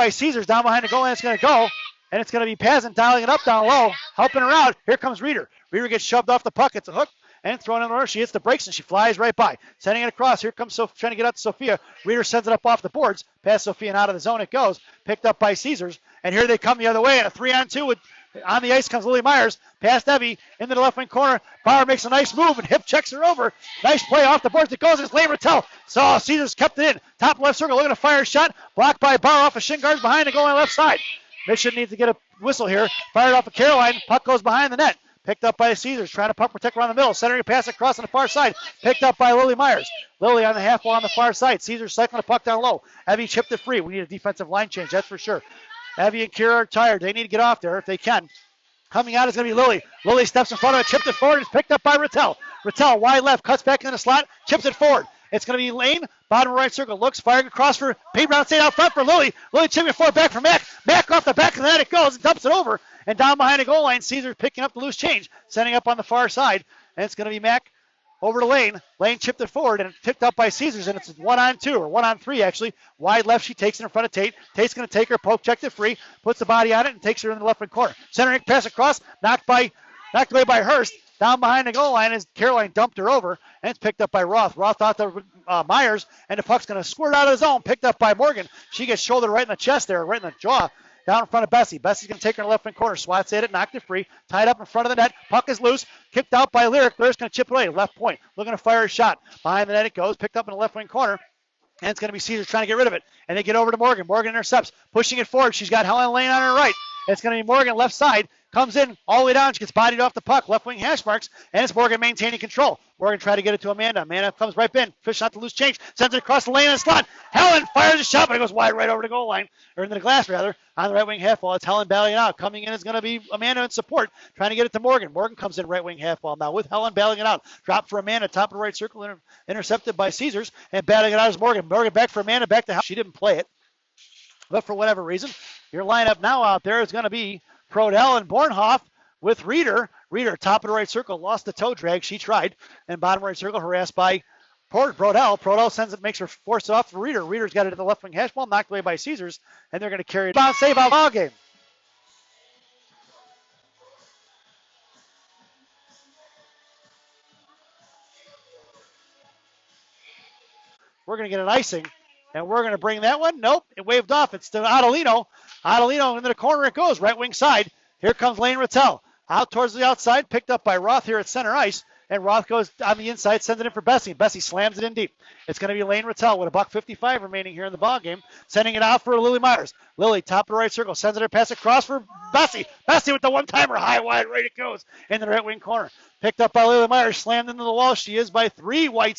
Caesars. Down behind the goal line it's going to go. And it's going to be Pazin dialing it up down low, helping her out. Here comes Reeder. Reeder gets shoved off the puck. It's a hook and thrown in the air. She hits the brakes and she flies right by. Sending it across. Here comes trying to get out to Sophia. Reeder sends it up off the boards. Past Sophia and out of the zone it goes. Picked up by Caesars. And here they come the other way. And a 3-on-2 with on the ice comes Lily Myers, past Evie, into the left wing corner. Bauer makes a nice move and hip checks her over. Nice play off the boards. It goes. It's Lane Rattel. So Caesars kept it in. Top left circle, looking to fire a shot. Blocked by Bauer off of shin guards behind the goal on the left side. Mission needs to get a whistle here. Fired off of Caroline. Puck goes behind the net. Picked up by Caesars, trying to puck protect around the middle. Centering a pass across on the far side. Picked up by Lily Myers. Lily on the half wall on the far side. Caesars cycling the puck down low. Evie chipped it free. We need a defensive line change, that's for sure. Evie and Kira are tired. They need to get off there if they can. Coming out is going to be Lily. Lily steps in front of it, chipped it forward. It's picked up by Rattel. Rattel, wide left, cuts back into the slot, chips it forward. It's going to be Lane, bottom right circle, looks, firing across for Pete Brown, stayed out front for Lily. Lily chipping it forward, back for Mack. Mack off the back of the net, it goes, and dumps it over. And down behind the goal line, Caesar picking up the loose change, setting up on the far side. And it's going to be Mack over to Lane. Lane chipped it forward, and it's picked up by Caesars, and it's 1-on-2, or 1-on-3 actually. Wide left, she takes it in front of Tate. Tate's going to take her, poke, checked it free, puts the body on it, and takes her in the left wing corner. Centering pass across, knocked away by Hurst. Down behind the goal line as Caroline dumped her over, and it's picked up by Roth. Roth out to Myers, and the puck's going to squirt out of the zone, picked up by Morgan. She gets shouldered right in the chest there, right in the jaw. Down in front of Bessie. Bessie's going to take her in the left wing corner. Swats at it, knocked it free. Tied up in front of the net. Puck is loose. Kicked out by Lyric. Lyric's going to chip it away. Left point. Looking to fire a shot. Behind the net it goes. Picked up in the left wing corner. And it's going to be Caesar trying to get rid of it. And they get over to Morgan. Morgan intercepts. Pushing it forward. She's got Helen Lane on her right. It's going to be Morgan left side. Comes in all the way down. She gets bodied off the puck. Left wing hash marks. And it's Morgan maintaining control. Morgan tried to get it to Amanda. Amanda comes right in. Fish not to lose change. Sends it across the lane in the slot. Helen fires a shot, but it goes wide right over the goal line. Or into the glass, rather. On the right wing half wall. It's Helen bailing out. Coming in is going to be Amanda in support. Trying to get it to Morgan. Morgan comes in right wing half wall now with Helen bailing it out. Drop for Amanda. Top of the right circle. Intercepted by Caesars. And bailing it out is Morgan. Morgan back for Amanda. Back to Helen. She didn't play it. But for whatever reason, your lineup now out there is going to be Prodell and Bornhoff with Reeder. Reeder, top of the right circle, lost the toe drag. She tried. And bottom right circle, harassed by Prodell. Prodell sends it, makes her force it off to Reeder. Reeder's got it at the left wing hash ball, knocked away by Caesars. And they're going to carry it. Bounce save out ball game. We're going to get an icing. And we're going to bring that one. Nope, it waved off. It's to Adelino. Adelino into the corner it goes, right wing side. Here comes Lane Rattel. Out towards the outside, picked up by Roth here at center ice. And Roth goes on the inside, sends it in for Bessie. Bessie slams it in deep. It's going to be Lane Rattel with $1.55 remaining here in the ball game. Sending it out for Lily Myers. Lily, top of the right circle, sends it a pass across for Bessie. Bessie with the one-timer, high, wide, right it goes in the right wing corner. Picked up by Lily Myers, slammed into the wall. She is by 3. White